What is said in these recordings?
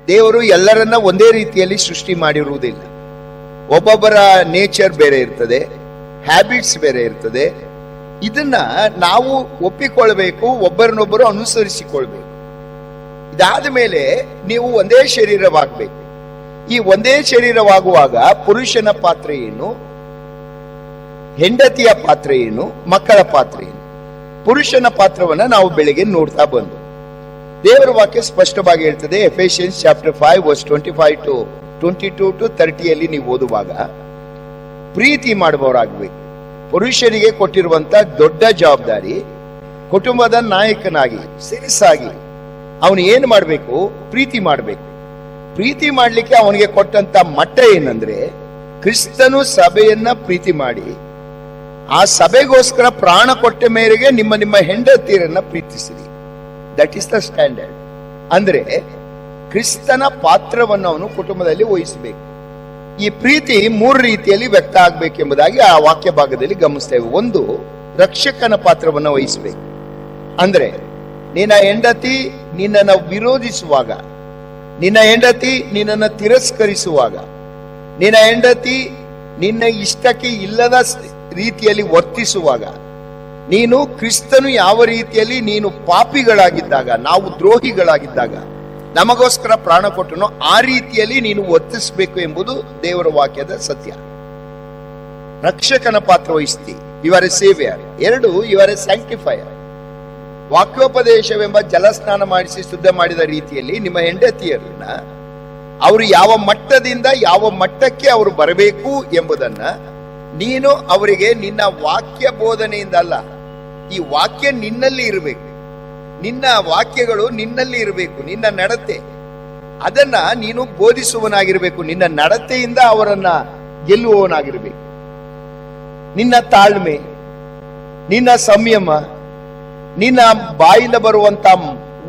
ದೇವರು ಎಲ್ಲರನ್ನ ಒಂದೇ ರೀತಿಯಲ್ಲಿ ಸೃಷ್ಟಿ ಮಾಡಿರುವುದಿಲ್ಲ. ಒಬ್ಬೊಬ್ಬರ ನೇಚರ್ ಬೇರೆ ಇರ್ತದೆ, ಹ್ಯಾಬಿಟ್ಸ್ ಬೇರೆ ಇರ್ತದೆ. ಇದನ್ನ ನಾವು ಒಪ್ಪಿಕೊಳ್ಬೇಕು, ಒಬ್ಬರನ್ನೊಬ್ಬರು ಅನುಸರಿಸಿಕೊಳ್ಬೇಕು. ಇದಾದ ಮೇಲೆ ನೀವು ಒಂದೇ ಶರೀರವಾಗಬೇಕು. ಈ ಒಂದೇ ಶರೀರವಾಗುವಾಗ ಪುರುಷನ ಪಾತ್ರ ಏನು, ಹೆಂಡತಿಯ ಪಾತ್ರ ಏನು, ಮಕ್ಕಳ ಪಾತ್ರ ಏನು? ಪುರುಷನ ಪಾತ್ರವನ್ನ ನಾವು ಬೆಳಿಗ್ಗೆ ನೋಡ್ತಾ ಬಂದು ದೇವರ ವಾಕ್ಯ ಸ್ಪಷ್ಟವಾಗಿ ಹೇಳ್ತದೆ. Ephesians chapter 5 verse 25 to 22 to 30 ನೀವು ಓದುವಾಗ ಪ್ರೀತಿ ಮಾಡುವವರಾಗಬೇಕು. ಪುರುಷರಿಗೆ ಕೊಟ್ಟಿರುವಂತ ದೊಡ್ಡ ಜವಾಬ್ದಾರಿ, ಕುಟುಂಬದ ನಾಯಕನಾಗಿ ಸಿರಿಸಾಗಿ ಅವನು ಏನು ಮಾಡಬೇಕು? ಪ್ರೀತಿ ಮಾಡಬೇಕು. ಪ್ರೀತಿ ಮಾಡ್ಲಿಕ್ಕೆ ಅವನಿಗೆ ಕೊಟ್ಟಂತ ಮಟ್ಟ ಏನಂದ್ರೆ, ಕ್ರಿಸ್ತನು ಸಭೆಯನ್ನ ಪ್ರೀತಿ ಮಾಡಿ ಆ ಸಭೆಗೋಸ್ಕರ ಪ್ರಾಣ ಕೊಟ್ಟ ಮೇರೆಗೆ ನಿಮ್ಮ ಹೆಂಡತಿಯರನ್ನ ಪ್ರೀತಿಸಿರಿ. That is the standard. ಅಂದ್ರೆ ಕ್ರಿಸ್ತನ ಪಾತ್ರವನ್ನು ಅವನು ಕುಟುಂಬದಲ್ಲಿ ವಹಿಸಬೇಕು. ಈ ಪ್ರೀತಿ 3 ರೀತಿಯಲ್ಲಿ ವ್ಯಕ್ತ ಆಗ್ಬೇಕೆಂಬುದಾಗಿ ಆ ವಾಕ್ಯ ಭಾಗದಲ್ಲಿ ಗಮನಿಸ್ತೇವೆ. ಒಂದು, ರಕ್ಷಕನ ಪಾತ್ರವನ್ನು ವಹಿಸಬೇಕು. ಅಂದ್ರೆ ನಿನ್ನ ಹೆಂಡತಿ ನಿನ್ನನ್ನು ವಿರೋಧಿಸುವಾಗ, ನಿನ್ನ ಹೆಂಡತಿ ನಿನ್ನನ್ನು ತಿರಸ್ಕರಿಸುವಾಗ, ನಿನ್ನ ಹೆಂಡತಿ ನಿನ್ನ ಇಷ್ಟಕ್ಕೆ ಇಲ್ಲದ ರೀತಿಯಲ್ಲಿ ವರ್ತಿಸುವಾಗ, ನೀನು ಕ್ರಿಸ್ತನು ಯಾವ ರೀತಿಯಲ್ಲಿ ನೀನು ಪಾಪಿಗಳಾಗಿದ್ದಾಗ, ನಾವು ದ್ರೋಹಿಗಳಾಗಿದ್ದಾಗ ನಮಗೋಸ್ಕರ ಪ್ರಾಣ ಕೊಟ್ಟನು, ಆ ರೀತಿಯಲ್ಲಿ ನೀನು ವರ್ತಿಸಬೇಕು ಎಂಬುದು ದೇವರ ವಾಕ್ಯದ ಸತ್ಯ. ರಕ್ಷಕನ ಪಾತ್ರ ವಹಿಸ್ತಿ, ಇವರ ಸೇವಿಯರ್. 2, ಇವರ ಸ್ಯಾಂಕ್ಟಿಫೈಯರ್. ವಾಕ್ಯೋಪದೇಶವೆಂಬ ಜಲಸ್ನಾನ ಮಾಡಿಸಿ ಶುದ್ಧ ಮಾಡಿದ ರೀತಿಯಲ್ಲಿ ನಿಮ್ಮ ಹೆಂಡತಿಯರನ್ನ ಅವರು ಯಾವ ಮಟ್ಟದಿಂದ ಯಾವ ಮಟ್ಟಕ್ಕೆ ಅವರು ಬರಬೇಕು ಎಂಬುದನ್ನ ನೀನು ಅವರಿಗೆ ನಿನ್ನ ವಾಕ್ಯ ಬೋಧನೆಯಿಂದ ಅಲ್ಲ, ಈ ವಾಕ್ಯ ನಿನ್ನಲ್ಲಿ ಇರಬೇಕು, ನಿನ್ನ ವಾಕ್ಯಗಳು ನಿನ್ನಲ್ಲಿ ಇರಬೇಕು. ನಿನ್ನ ನಡತೆ ಅದನ್ನ ನೀನು ಬೋಧಿಸುವನಾಗಿರ್ಬೇಕು. ನಿನ್ನ ನಡತೆಯಿಂದ ಅವರನ್ನ ಗೆಲ್ಲುವವನಾಗಿರ್ಬೇಕು. ನಿನ್ನ ತಾಳ್ಮೆ, ನಿನ್ನ ಸಂಯಮ, ನಿನ್ನ ಬಾಯಿಂದ ಬರುವಂತ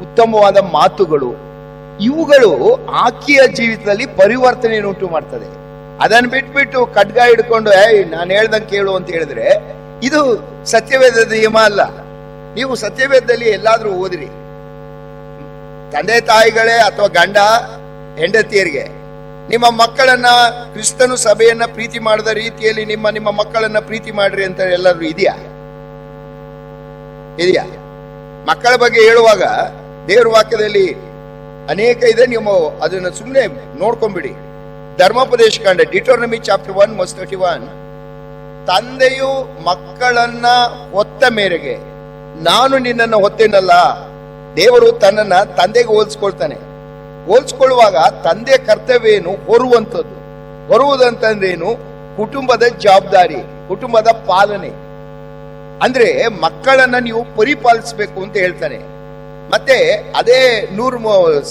ಉತ್ತಮವಾದ ಮಾತುಗಳು, ಇವುಗಳು ಆಕೆಯ ಜೀವಿತದಲ್ಲಿ ಪರಿವರ್ತನೆಯನ್ನು ಉಂಟು ಮಾಡ್ತದೆ. ಅದನ್ನು ಬಿಟ್ಬಿಟ್ಟು ಖಡ್ಗ ಹಿಡ್ಕೊಂಡು ನಾನು ಹೇಳ್ದಂಗೆ ಕೇಳು ಅಂತ ಹೇಳಿದ್ರೆ ಇದು ಸತ್ಯವೇದದ ನಿಯಮ ಅಲ್ಲ. ನೀವು ಸತ್ಯವೇದದಲ್ಲಿ ಎಲ್ಲಾದ್ರೂ ಓದಿರಿ, ತಂದೆ ತಾಯಿಗಳೇ ಅಥವಾ ಗಂಡ ಹೆಂಡತಿಯರಿಗೆ ನಿಮ್ಮ ಮಕ್ಕಳನ್ನ ಕ್ರಿಸ್ತನು ಸಭೆಯನ್ನ ಪ್ರೀತಿ ಮಾಡಿದ ರೀತಿಯಲ್ಲಿ ನಿಮ್ಮ ಮಕ್ಕಳನ್ನ ಪ್ರೀತಿ ಮಾಡ್ರಿ ಅಂತ ಎಲ್ಲರೂ ಇದೆಯಾ? ಮಕ್ಕಳ ಬಗ್ಗೆ ಹೇಳುವಾಗ ದೇವರ ವಾಕ್ಯದಲ್ಲಿ ಅನೇಕ ಇದೆ, ನೀವು ಅದನ್ನ ಸುಮ್ಮನೆ ನೋಡ್ಕೊಂಡ್ಬಿಡಿ. ಧರ್ಮೋಪದೇಶ ಕಾಂಡ ಡಿಟೋನಮಿ ಚಾಪ್ಟರ್ 1 ವರ್ಸ್ 31, ತಂದೆಯು ಮಕ್ಕಳನ್ನ ಹೊತ್ತ ಮೇರೆಗೆ ನಾನು ನಿನ್ನನ್ನು ಹೊತ್ತೇನಲ್ಲ. ದೇವರು ತನ್ನನ್ನ ತಂದೆಗೆ ಹೋಲಿಸ್ಕೊಳ್ತಾನೆ. ಹೋಲಿಸ್ಕೊಳ್ಳುವಾಗ ತಂದೆ ಕರ್ತವ್ಯ ಏನು? ಹೊರುವಂಥದ್ದು. ಹೊರುವುದಂತಂದ್ರೇನು? ಕುಟುಂಬದ ಜವಾಬ್ದಾರಿ, ಕುಟುಂಬದ ಪಾಲನೆ. ಅಂದ್ರೆ ಮಕ್ಕಳನ್ನ ನೀವು ಪರಿಪಾಲಿಸಬೇಕು ಅಂತ ಹೇಳ್ತಾನೆ. ಮತ್ತೆ ಅದೇ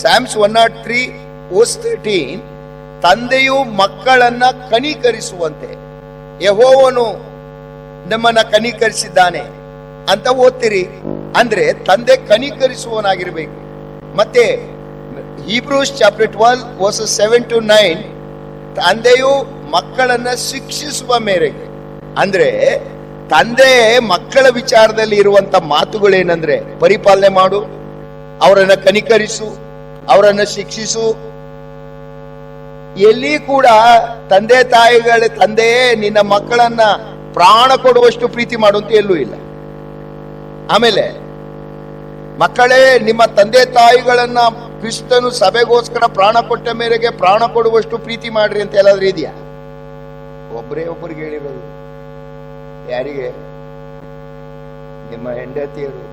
ಸ್ಯಾಮ್ಸ್ 103 ವರ್ಸ್ 13, ತಂದೆಯು ಮಕ್ಕಳನ್ನ ಕನಿಕರಿಸುವಂತೆ ಯೆಹೋವನು ನಮ್ಮನ್ನ ಕನಿಕರಿಸಿದ್ದಾನೆ ಅಂತ ಓದ್ತೀರಿ. ಅಂದ್ರೆ ತಂದೆ ಕನಿಕರಿಸುವನಾಗಿರ್ಬೇಕು. ಮತ್ತೆ ಹೀಬ್ರೂಸ್ ಚಾಪ್ಟರ್ 12 ವರ್ಸಸ್ 7 to 9, ತಂದೆಯು ಮಕ್ಕಳನ್ನ ಶಿಕ್ಷಿಸುವ ಮೇರೆಗೆ. ಅಂದ್ರೆ ತಂದೆ ಮಕ್ಕಳ ವಿಚಾರದಲ್ಲಿ ಇರುವಂತ ಮಾತುಗಳೇನಂದ್ರೆ, ಪರಿಪಾಲನೆ ಮಾಡು, ಅವರನ್ನ ಕನಿಕರಿಸು, ಅವರನ್ನ ಶಿಕ್ಷಿಸು. ಎಲ್ಲಿ ಕೂಡ ತಂದೆ ತಂದೆಯೇ ನಿನ್ನ ಮಕ್ಕಳನ್ನ ಪ್ರಾಣ ಕೊಡುವಷ್ಟು ಪ್ರೀತಿ ಮಾಡುವಂತ ಎಲ್ಲೂ ಇಲ್ಲ. ಆಮೇಲೆ ಮಕ್ಕಳೇ ನಿಮ್ಮ ತಂದೆ ತಾಯಿಗಳನ್ನ ಕ್ರಿಸ್ತನು ಸಭೆಗೋಸ್ಕರ ಪ್ರಾಣ ಕೊಟ್ಟ ಮೇರೆಗೆ ಪ್ರಾಣ ಕೊಡುವಷ್ಟು ಪ್ರೀತಿ ಮಾಡ್ರಿ ಅಂತ ಎಲ್ಲಾದ್ರೂ ಇದೆಯಾ? ಒಬ್ಬರಿಗೆ ಹೇಳಿರೋದು. ಯಾರಿಗೆ? ನಿಮ್ಮ ಹೆಂಡತಿಯರು.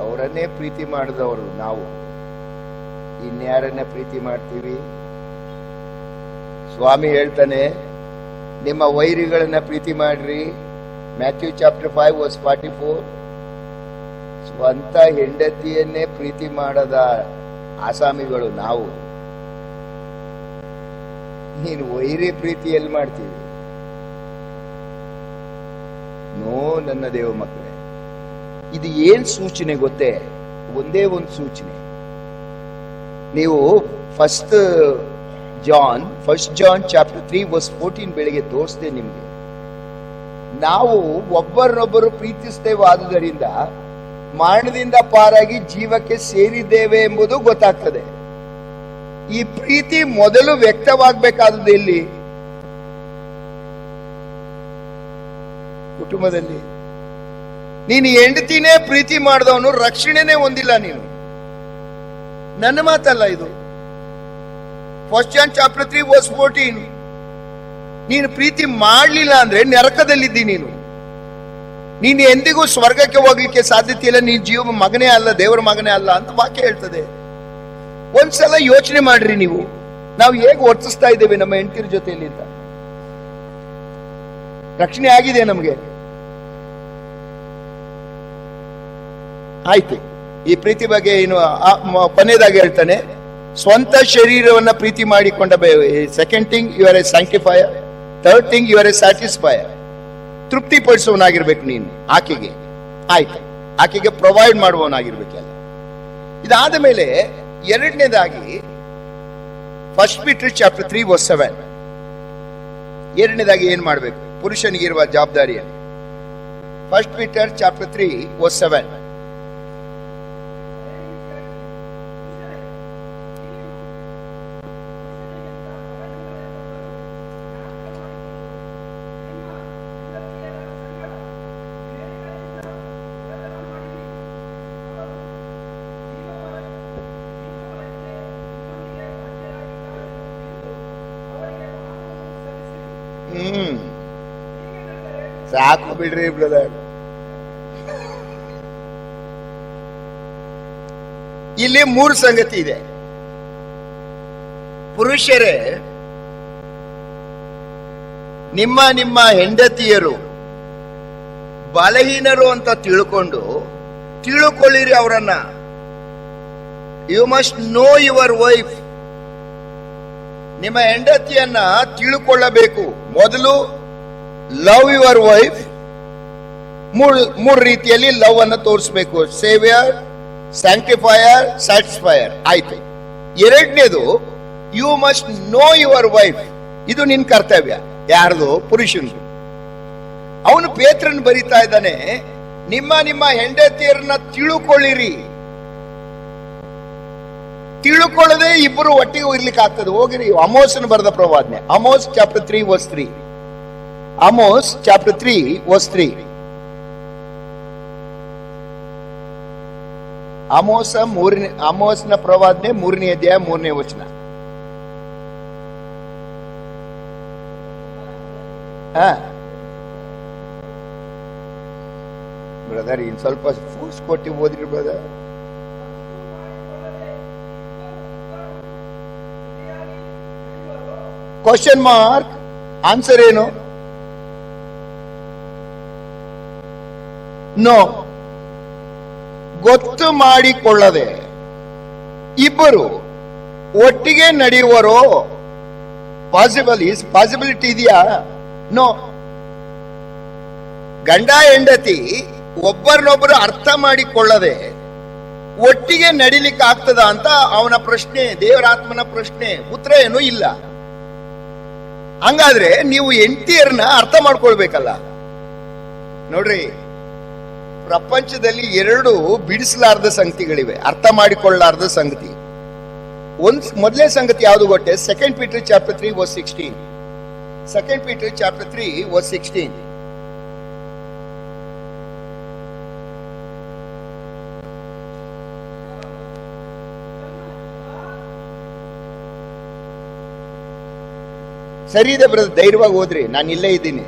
ಅವರನ್ನೇ ಪ್ರೀತಿ ಮಾಡಿದವರು ನಾವು ಇನ್ಯಾರನ್ನ ಪ್ರೀತಿ ಮಾಡ್ತೀವಿ? ಸ್ವಾಮಿ ಹೇಳ್ತಾನೆ, ನಿಮ್ಮ ವೈರಿಗಳನ್ನ ಪ್ರೀತಿ ಮಾಡ್ರಿ. Matthew chapter 5 verse 44. ಸ್ವಂತ ಹೆಂಡತಿಯನ್ನೇ ಪ್ರೀತಿ ಮಾಡದ ಆಸಾಮಿಗಳು ನಾವು. ನೀನು ವೈರಿ ಪ್ರೀತಿ ಎಲ್ಲಿ ಮಾಡ್ತೀವಿ? ನೋ ನನ್ನ ದೇವ ಮಕ್ಕಳೇ, ಇದು ಏನ್ ಸೂಚನೆ ಗೊತ್ತೇ? ಒಂದೇ ಒಂದು ಸೂಚನೆ. ನೀವು ಫಸ್ಟ್ ಜಾನ್ ಚಾಪ್ಟರ್ 3 ವರ್ಸ್ 14 ಬೆಳಿಗ್ಗೆ ತೋರಿಸ್ತೇನೆ ನಿಮ್ಗೆ. ನಾವು ಒಬ್ಬರನ್ನೊಬ್ಬರು ಪ್ರೀತಿಸ್ತೇವೆ, ಆದುದರಿಂದ ಮರಣದಿಂದ ಪಾರಾಗಿ ಜೀವಕ್ಕೆ ಸೇರಿದ್ದೇವೆ ಎಂಬುದು ಗೊತ್ತಾಗ್ತದೆ. ಈ ಪ್ರೀತಿ ಮೊದಲು ವ್ಯಕ್ತವಾಗಬೇಕಾದದ್ದು ಎಲ್ಲಿ? ಕುಟುಂಬದಲ್ಲಿ. ನೀನು ಹೆಂಡತಿನೇ ಪ್ರೀತಿ ಮಾಡಿದವನು ರಕ್ಷಣೆನೇ ಹೊಂದಿಲ್ಲ. ನೀನು ನನ್ನ ಮಾತಲ್ಲ ಇದು. 1 John chapter 3 verse 14. ನೀನು ಪ್ರೀತಿ ಮಾಡಲಿಲ್ಲ ಅಂದ್ರೆ ನರಕದಲ್ಲಿದ್ದಿ. ನೀನು ಎಂದಿಗೂ ಸ್ವರ್ಗಕ್ಕೆ ಹೋಗ್ಲಿಕ್ಕೆ ಸಾಧ್ಯತೆ ಇಲ್ಲ. ನೀನ್ ಜೀವ ಮಗನೇ ಅಲ್ಲ, ದೇವರ ಮಗನೇ ಅಲ್ಲ ಅಂತ ವಾಕ್ಯ ಹೇಳ್ತದೆ. ಒಂದ್ಸಲ ಯೋಚನೆ ಮಾಡ್ರಿ ನೀವು, ನಾವು ಹೇಗೆ ವರ್ತಿಸ್ತಾ ಇದ್ದೇವೆ ನಮ್ಮ ಹೆಂಡತಿರ ಜೊತೆಯಲ್ಲಿ ಅಂತ. ರಕ್ಷಣೆ ಆಗಿದೆ ನಮಗೆ? ಆಯ್ತು. ಈ ಪ್ರೀತಿ ಬಗ್ಗೆ ಏನು ಕೊನೆಯದಾಗಿ ಹೇಳ್ತಾನೆ, ಸ್ವಂತ ಶರೀರವನ್ನ ಪ್ರೀತಿ ಮಾಡಿಕೊಂಡ. Second thing, you are a sanctifier. Third thing, you are a satisfier. ತೃಪ್ತಿ ಪಡಿಸುವವನಾಗಿರ್ಬೇಕು ನೀನು ಆಕೆಗೆ. ಆಯ್ತು, ಆಕೆಗೆ ಪ್ರೊವೈಡ್ ಮಾಡುವವನಾಗಿರ್ಬೇಕಲ್ಲ. ಇದಾದ ಮೇಲೆ ಎರಡನೇದಾಗಿ 1 Peter chapter 3 verse 7. ಎರಡನೇದಾಗಿ ಏನ್ ಮಾಡ್ಬೇಕು ಪುರುಷನಿಗಿರುವ ಜವಾಬ್ದಾರಿಯನ್ನು? 1 Peter chapter 3 verse 7. ಸಾಕು ಬಿಡ್ರಿ ಬ್ರದರ್. ಇಲ್ಲಿ 3 ಸಂಗತಿ ಇದೆ. ಪುರುಷರೇ, ನಿಮ್ಮ ನಿಮ್ಮ ಹೆಂಡತಿಯರು ಬಲಹೀನರು ಅಂತ ತಿಳ್ಕೊಳ್ಳಿರಿ ಅವರನ್ನ. You must know your wife. ನಿಮ್ಮ ಹೆಂಡತಿಯನ್ನ ತಿಳ್ಕೊಳ್ಳಬೇಕು. ಮೊದಲು ಲವ್ ಯುವರ್ ವೈಫ್. ಮೂರು ರೀತಿಯಲ್ಲಿ ಲವ್ ಅನ್ನು ತೋರಿಸಬೇಕು: ಸೇವಿಯರ್, ಸ್ಯಾಂಕ್ಟಿಫೈಯರ್, ಸ್ಯಾಟಿಸ್ಫೈಯರ್. ಆಯ್ತು. ಎರಡನೇದು, you must know your wife. ಇದು ನಿನ್ ಕರ್ತವ್ಯ. ಯಾರ್ದು? ಪುರುಷನ್ದು. ಅವನು ಪೇತ್ರನ್ ಬರೀತಾ ಇದ್ದಾನೆ, ನಿಮ್ಮ ನಿಮ್ಮ ಹೆಂಡತಿಯರನ್ನ ತಿಳ್ಕೊಳ್ಳಿರಿ. ತಿಳ್ಕೊಳ್ಳದೆ ಇಬ್ಬರು ಒಟ್ಟಿಗೆ ಇರ್ಲಿಕ್ಕೆ ಆಗ್ತದೆ. ಹೋಗಿರಿ, ಅಮೋಸನ ಬರೆದ ಪ್ರವಾದನೆ, Amos chapter 3 verse 3. Amos chapter 3 verse 3. ಅಮೋಸನ ಪ್ರವಾದನೆ 3ನೇ ಅಧ್ಯಾಯ 3ನೇ ವಚನ. ಬ್ರದರ್, ಇನ್ ಸ್ವಲ್ಪ ಫೋರ್ಸ್ ಕೊಟ್ಟು ಓದ್ರಿ ಬ್ರದರ್. Question mark. ಆನ್ಸರ್ ಏನು? ನೋ. ಗೊತ್ತು ಮಾಡಿಕೊಳ್ಳದೆ ಇಬ್ಬರು ಒಟ್ಟಿಗೆ ನಡೆಯುವರೋ? ಪಾಸಿಬಿಲಿಟಿ ಇದೆಯಾ? ನೋ. ಗಂಡ ಹೆಂಡತಿ ಒಬ್ಬರನ್ನೊಬ್ಬರು ಅರ್ಥ ಮಾಡಿಕೊಳ್ಳದೆ ಒಟ್ಟಿಗೆ ನಡಿಲಿಕ್ಕೆ ಆಗ್ತದ ಅಂತ ಅವನ ಪ್ರಶ್ನೆ, ದೇವರಾತ್ಮನ ಪ್ರಶ್ನೆ. ಉತ್ತರ ಏನೂ ಇಲ್ಲ. ಹಂಗಾದ್ರೆ ನೀವು ಹೆಂಡತಿಯರನ್ನ ಅರ್ಥ ಮಾಡ್ಕೊಳ್ಬೇಕಲ್ಲ. ನೋಡ್ರಿ, ಪ್ರಪಂಚದಲ್ಲಿ 2 ಬಿಡಿಸಲಾರ್ದ ಸಂಗತಿಗಳಿವೆ, ಅರ್ಥ ಮಾಡಿಕೊಳ್ಳಾರ್ದ ಸಂಗತಿ. ಮೊದಲೇ ಸಂಗತಿ ಯಾವುದು ಗೊತ್ತೇ? 2 Peter chapter 3 verse 16. 2 Peter chapter 3 verse 16. ಸರಿ ಇದೆ ಬ್ರದರ್, ಧೈರ್ಯವಾಗಿ ಹೋದ್ರಿ, ನಾನು ಇಲ್ಲೇ ಇದ್ದೀನಿ.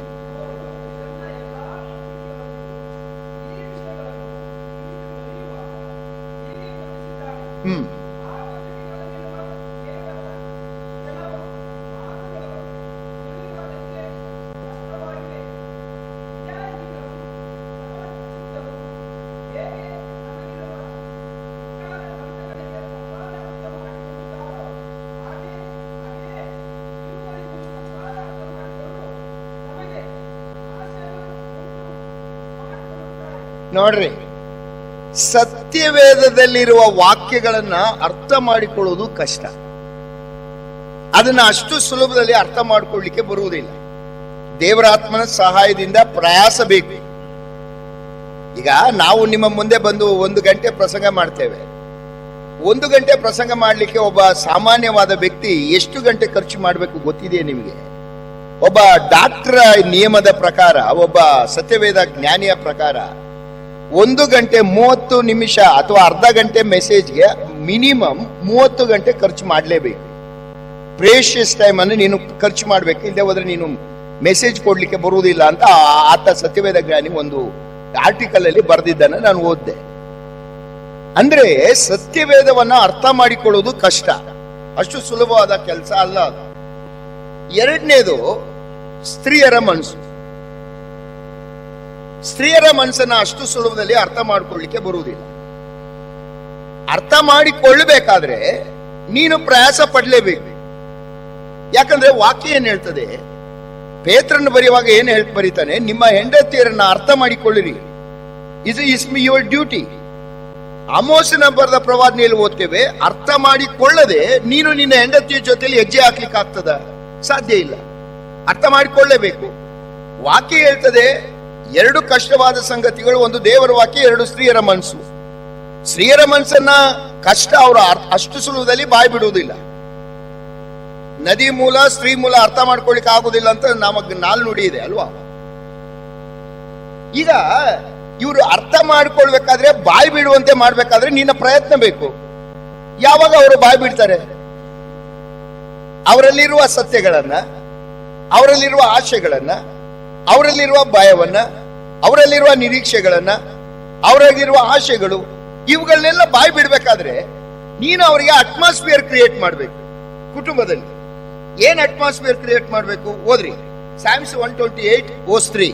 ನೋಡ್ರಿ, ಸತ್ಯವೇದದಲ್ಲಿರುವ ವಾಕ್ಯಗಳನ್ನ ಅರ್ಥ ಮಾಡಿಕೊಳ್ಳುವುದು ಕಷ್ಟ. ಅದನ್ನ ಅಷ್ಟು ಸುಲಭದಲ್ಲಿ ಅರ್ಥ ಮಾಡಿಕೊಳ್ಳಿಕ್ಕೆ ಬರುವುದಿಲ್ಲ. ದೇವರಾತ್ಮನ ಸಹಾಯದಿಂದ ಪ್ರಯಾಸ ಬೇಕು. ಈಗ ನಾವು ನಿಮ್ಮ ಮುಂದೆ ಬಂದು 1 ಗಂಟೆ ಪ್ರಸಂಗ ಮಾಡ್ತೇವೆ. 1 ಗಂಟೆ ಪ್ರಸಂಗ ಮಾಡಲಿಕ್ಕೆ ಒಬ್ಬ ಸಾಮಾನ್ಯವಾದ ವ್ಯಕ್ತಿ ಎಷ್ಟು ಗಂಟೆ ಖರ್ಚು ಮಾಡಬೇಕು ಗೊತ್ತಿದೆಯೇ ನಿಮಗೆ? ಒಬ್ಬ ಡಾಕ್ಟರ್ ನಿಯಮದ ಪ್ರಕಾರ, ಒಬ್ಬ ಸತ್ಯವೇದ ಜ್ಞಾನಿಯ ಪ್ರಕಾರ 1 ಗಂಟೆ 30 ನಿಮಿಷ ಅಥವಾ ಅರ್ಧ ಗಂಟೆ ಮೆಸೇಜ್ಗೆ ಮಿನಿಮಮ್ 30 ಗಂಟೆ ಖರ್ಚು ಮಾಡಲೇಬೇಕು. ಪ್ರೇಷಿಯಸ್ ಟೈಮ್ ಅನ್ನು ನೀನು ಖರ್ಚು ಮಾಡ್ಬೇಕು, ಇಲ್ಲದೆ ಹೋದ್ರೆ ನೀನು ಮೆಸೇಜ್ ಕೊಡ್ಲಿಕ್ಕೆ ಬರುವುದಿಲ್ಲ ಅಂತ ಆತ ಸತ್ಯವೇದ ಜ್ಞಾನಿ ಒಂದು ಆರ್ಟಿಕಲ್ ಅಲ್ಲಿ ಬರೆದಿದ್ದನ್ನ ನಾನು ಓದಿದೆ. ಅಂದ್ರೆ ಸತ್ಯವೇದವನ್ನ ಅರ್ಥ ಮಾಡಿಕೊಳ್ಳುವುದು ಕಷ್ಟ, ಅಷ್ಟು ಸುಲಭವಾದ ಕೆಲಸ ಅಲ್ಲ ಅದು. ಎರಡನೇದು ಸ್ತ್ರೀಯರ ಮನಸ್ಸು. ಸ್ತ್ರೀಯರ ಮನಸ್ಸನ್ನ ಅಷ್ಟು ಸುಲಭದಲ್ಲಿ ಅರ್ಥ ಮಾಡಿಕೊಳ್ಳಿಕ್ಕೆ ಬರುವುದಿಲ್ಲ. ಅರ್ಥ ಮಾಡಿಕೊಳ್ಳಬೇಕಾದ್ರೆ ನೀನು ಪ್ರಯಾಸ ಪಡಲೇಬೇಕು. ಯಾಕಂದ್ರೆ ವಾಕ್ಯ ಏನ್ ಹೇಳ್ತದೆ? ಪೇತ್ರನ ಬರೆಯುವಾಗ ಏನ್ ಬರೀತಾನೆ? ನಿಮ್ಮ ಹೆಂಡತಿಯರನ್ನ ಅರ್ಥ ಮಾಡಿಕೊಳ್ಳಿರಿ, ಇದು ಇಸ್ ಯುವರ್ ಡ್ಯೂಟಿ. ಆಮೋಸನ ಬರೆದ ಪ್ರವಾದನೆಯಲ್ಲಿ ಓದ್ತೇವೆ, ಅರ್ಥ ಮಾಡಿಕೊಳ್ಳದೆ ನೀನು ನಿನ್ನ ಹೆಂಡತಿಯ ಜೊತೆಲಿ ಹೆಜ್ಜೆ ಹಾಕ್ಲಿಕ್ಕೆ ಆಗ್ತದ? ಸಾಧ್ಯ ಇಲ್ಲ. ಅರ್ಥ ಮಾಡಿಕೊಳ್ಳಲೇಬೇಕು. ವಾಕ್ಯ ಹೇಳ್ತದೆ 2 ಕಷ್ಟವಾದ ಸಂಗತಿಗಳು, ಒಂದು ದೇವರ ವಾಕ್ಯ, 2 ಸ್ತ್ರೀಯರ ಮನಸ್ಸು. ಸ್ತ್ರೀಯರ ಮನಸ್ಸನ್ನ ಕಷ್ಟ ಅವರು ಅಷ್ಟು ಸುಲಭದಲ್ಲಿ ಬಾಯಿ ಬಿಡುವುದಿಲ್ಲ. ನದಿ ಮೂಲ ಸ್ತ್ರೀ ಮೂಲ ಅರ್ಥ ಮಾಡ್ಕೊಳ್ಳಿಕ್ಕೆ ಆಗುದಿಲ್ಲ ಅಂತ ನಮಗ್ ನಾಲ್ನುಡಿ ಇದೆ ಅಲ್ವಾ? ಈಗ ಇವರು ಅರ್ಥ ಮಾಡ್ಕೊಳ್ಬೇಕಾದ್ರೆ, ಬಾಯಿ ಬಿಡುವಂತೆ ಮಾಡ್ಬೇಕಾದ್ರೆ ನಿನ್ನ ಪ್ರಯತ್ನ ಬೇಕು. ಯಾವಾಗ ಅವರು ಬಾಯಿ ಬಿಡ್ತಾರೆ? ಅವರಲ್ಲಿರುವ ಸತ್ಯಗಳನ್ನ, ಅವರಲ್ಲಿರುವ ಆಶೆಗಳನ್ನ, ಅವರಲ್ಲಿರುವ ಭಯವನ್ನ, ಅವರಲ್ಲಿರುವ ನಿರೀಕ್ಷೆಗಳನ್ನ, ಅವರಲ್ಲಿರುವ ಆಶೆಗಳು, ಇವುಗಳನ್ನೆಲ್ಲ ಬಾಯಿ ಬಿಡ್ಬೇಕಾದ್ರೆ ನೀನು ಅವರಿಗೆ ಅಟ್ಮಾಸ್ಫಿಯರ್ ಕ್ರಿಯೇಟ್ ಮಾಡ್ಬೇಕು. ಕುಟುಂಬದಲ್ಲಿ ಏನ್ ಅಟ್ಮಾಸ್ಫಿಯರ್ ಕ್ರಿಯೇಟ್ ಮಾಡ್ಬೇಕು? ಓದ್ರಿ, Psalms 128 verse 3,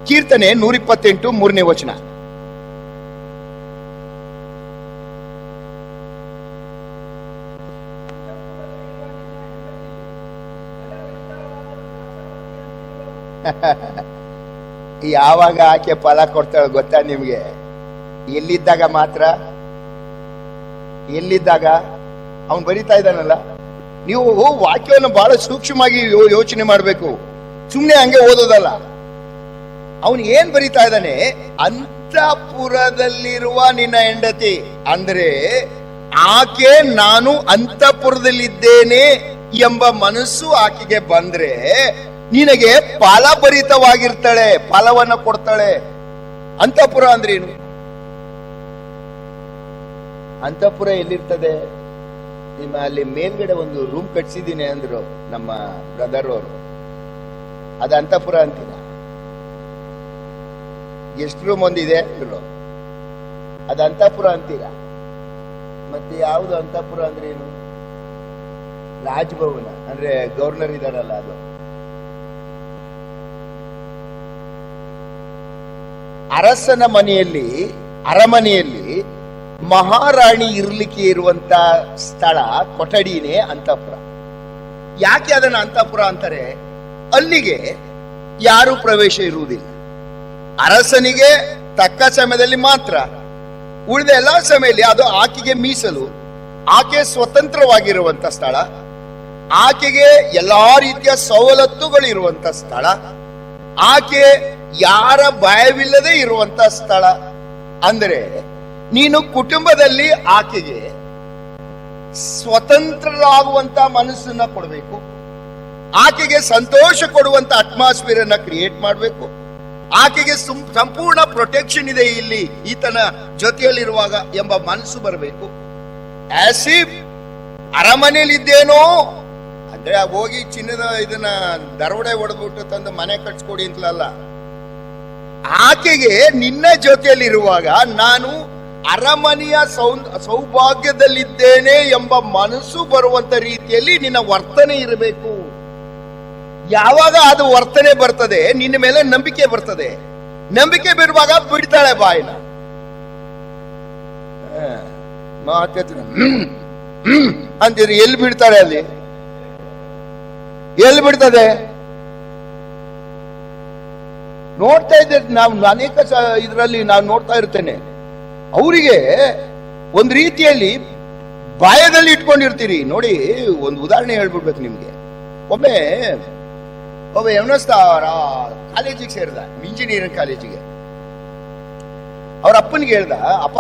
ಕೀರ್ತನೆ 128 3ನೇ ವಚನ. ಯಾವಾಗ ಆಕೆ ಫಲ ಕೊಡ್ತಾಳೆ ಗೊತ್ತಾ ನಿಮ್ಗೆ? ಎಲ್ಲಿದ್ದಾಗ ಮಾತ್ರ. ಎಲ್ಲಿದ್ದಾಗ ಅವನು ಬರೀತಾ ಇದ್ದಾನಲ್ಲ, ನೀವು ವಾಕ್ಯವನ್ನು ಬಹಳ ಸೂಕ್ಷ್ಮವಾಗಿ ಯೋಚನೆ ಮಾಡಬೇಕು. ಸುಮ್ನೆ ಹಂಗೆ ಓದೋದಲ್ಲ. ಅವನು ಏನ್ ಬರೀತಾ ಇದ್ದಾನೆ? ಅಂತಃಪುರದಲ್ಲಿರುವ ನಿನ್ನ ಹೆಂಡತಿ ಅಂದ್ರೆ ಆಕೆ ನಾನು ಅಂತಃಪುರದಲ್ಲಿದ್ದೇನೆ ಎಂಬ ಮನಸ್ಸು ಆಕೆಗೆ ಬಂದ್ರೆ ನಿನಗೆ ಫಲಭರಿತವಾಗಿರ್ತಾಳೆ, ಫಲವನ್ನ ಕೊಡ್ತಾಳೆ. ಅಂತಃಪುರ ಅಂದ್ರೇನು? ಅಂತಃಪುರ ಎಲ್ಲಿರ್ತದೆ? ನಿಮ್ಮ ಅಲ್ಲಿ ಮೇಲ್ಗಡೆ ಒಂದು ರೂಮ್ ಕಟ್ಸಿದ್ದೀನಿ ಅಂದ್ರು ನಮ್ಮ ಬ್ರದರ್ ಅವರು, ಅದು ಅಂತಃಪುರ ಅಂತೀರ? ಎಷ್ಟು ರೂಮ್ ಒಂದಿದೆ ಅಂದ್ರು, ಅದು ಅಂತಃಪುರ ಅಂತೀರ? ಮತ್ತೆ ಯಾವುದು ಅಂತಃಪುರ ಅಂದ್ರೆ ಏನು? ರಾಜಭವನ ಅಂದ್ರೆ ಗವರ್ನರ್ ಇದಾರಲ್ಲ ಅದು. ಅರಸನ ಮನೆಯಲ್ಲಿ, ಅರಮನೆಯಲ್ಲಿ ಮಹಾರಾಣಿ ಇರ್ಲಿಕ್ಕೆ ಇರುವಂತ ಸ್ಥಳ, ಕೊಠಡಿನೇ ಅಂತಃಪುರ. ಯಾಕೆ ಅದನ್ನ ಅಂತಃಪುರ ಅಂತಾರೆ? ಅಲ್ಲಿಗೆ ಯಾರು ಪ್ರವೇಶ ಇರುವುದಿಲ್ಲ. ಅರಸನಿಗೆ ತಕ್ಕ ಸಮಯದಲ್ಲಿ ಮಾತ್ರ, ಉಳಿದ ಎಲ್ಲಾ ಸಮಯದಲ್ಲಿ ಅದು ಆಕೆಗೆ ಮೀಸಲು. ಆಕೆ ಸ್ವತಂತ್ರವಾಗಿರುವಂತ ಸ್ಥಳ, ಆಕೆಗೆ ಎಲ್ಲಾ ರೀತಿಯ ಸವಲತ್ತುಗಳು ಇರುವಂತ ಸ್ಥಳ, ಆಕೆ ಯಾರ ಭಯವಿಲ್ಲದೆ ಇರುವಂತ ಸ್ಥಳ. ಅಂದರೆ ನೀನು ಕುಟುಂಬದಲ್ಲಿ ಆಕೆಗೆ ಸ್ವತಂತ್ರರಾಗುವಂತ ಮನಸ್ಸನ್ನ ಕೊಡಬೇಕು, ಆಕೆಗೆ ಸಂತೋಷ ಕೊಡುವಂತ ಅಟ್ಮಾಸ್ಫಿಯರ್ ಅನ್ನ ಕ್ರಿಯೇಟ್ ಮಾಡಬೇಕು, ಆಕೆಗೆ ಸಂಪೂರ್ಣ ಪ್ರೊಟೆಕ್ಷನ್ ಇದೆ ಇಲ್ಲಿ ಈತನ ಜೊತೆಯಲ್ಲಿರುವಾಗ ಎಂಬ ಮನಸ್ಸು ಬರಬೇಕು. ಆಸ್ ಇಫ್ ಅರಮನೆಯಲ್ಲಿ ಇದ್ದೇನೋ ಅಂದ್ರೆ ಹೋಗಿ ಚಿನ್ನದ ಇದನ್ನ ದರೋಡೆ ಹೊಡೆದ್ಬಿಟ್ಟು ತಂದು ಮನೆ ಕಟ್ಸ್ಕೊಡಿ ಅಂತಲಲ್ಲ. ಆಕೆಗೆ ನಿನ್ನ ಜೊತೆಯಲ್ಲಿರುವಾಗ ನಾನು ಅರಮನೆಯ ಸೌಭಾಗ್ಯದಲ್ಲಿದ್ದೇನೆ ಎಂಬ ಮನಸ್ಸು ಬರುವಂತ ರೀತಿಯಲ್ಲಿ ನಿನ್ನ ವರ್ತನೆ ಇರಬೇಕು. ಯಾವಾಗ ಅದು ವರ್ತನೆ ಬರ್ತದೆ, ನಿನ್ನ ಮೇಲೆ ನಂಬಿಕೆ ಬರ್ತದೆ. ನಂಬಿಕೆ ಬಿಡುವಾಗ ಬಿಡ್ತಾಳೆ ಬಾಯಿನ. ಅಂತೀರಿ, ಎಲ್ಲಿ ಬಿಡ್ತಾಳೆ? ಅಲ್ಲಿ ಎಲ್ಲಿ ಬಿಡ್ತದೆ? ನೋಡ್ತಾ ಇದ್ದೆ ನಾವು, ಅನೇಕ ಇದರಲ್ಲಿ ನಾನು ನೋಡ್ತಾ ಇರ್ತೇನೆ. ಅವರಿಗೆ ಒಂದು ರೀತಿಯಲ್ಲಿ ಭಯದಲ್ಲಿ ಇಟ್ಕೊಂಡಿರ್ತೀರಿ. ನೋಡಿ, ಒಂದು ಉದಾಹರಣೆ ಹೇಳ್ಬಿಡ್ಬೇಕು ನಿಮ್ಗೆ. ಒಮ್ಮೆ ಒಬ್ಬ ಯಮನಸ್ಥ ಕಾಲೇಜಿಗೆ ಸೇರಿದ, ಇಂಜಿನಿಯರಿಂಗ್ ಕಾಲೇಜಿಗೆ. ಅವ್ರ ಅಪ್ಪನಿಗೆ ಹೇಳ್ದ, ಅಪ್ಪ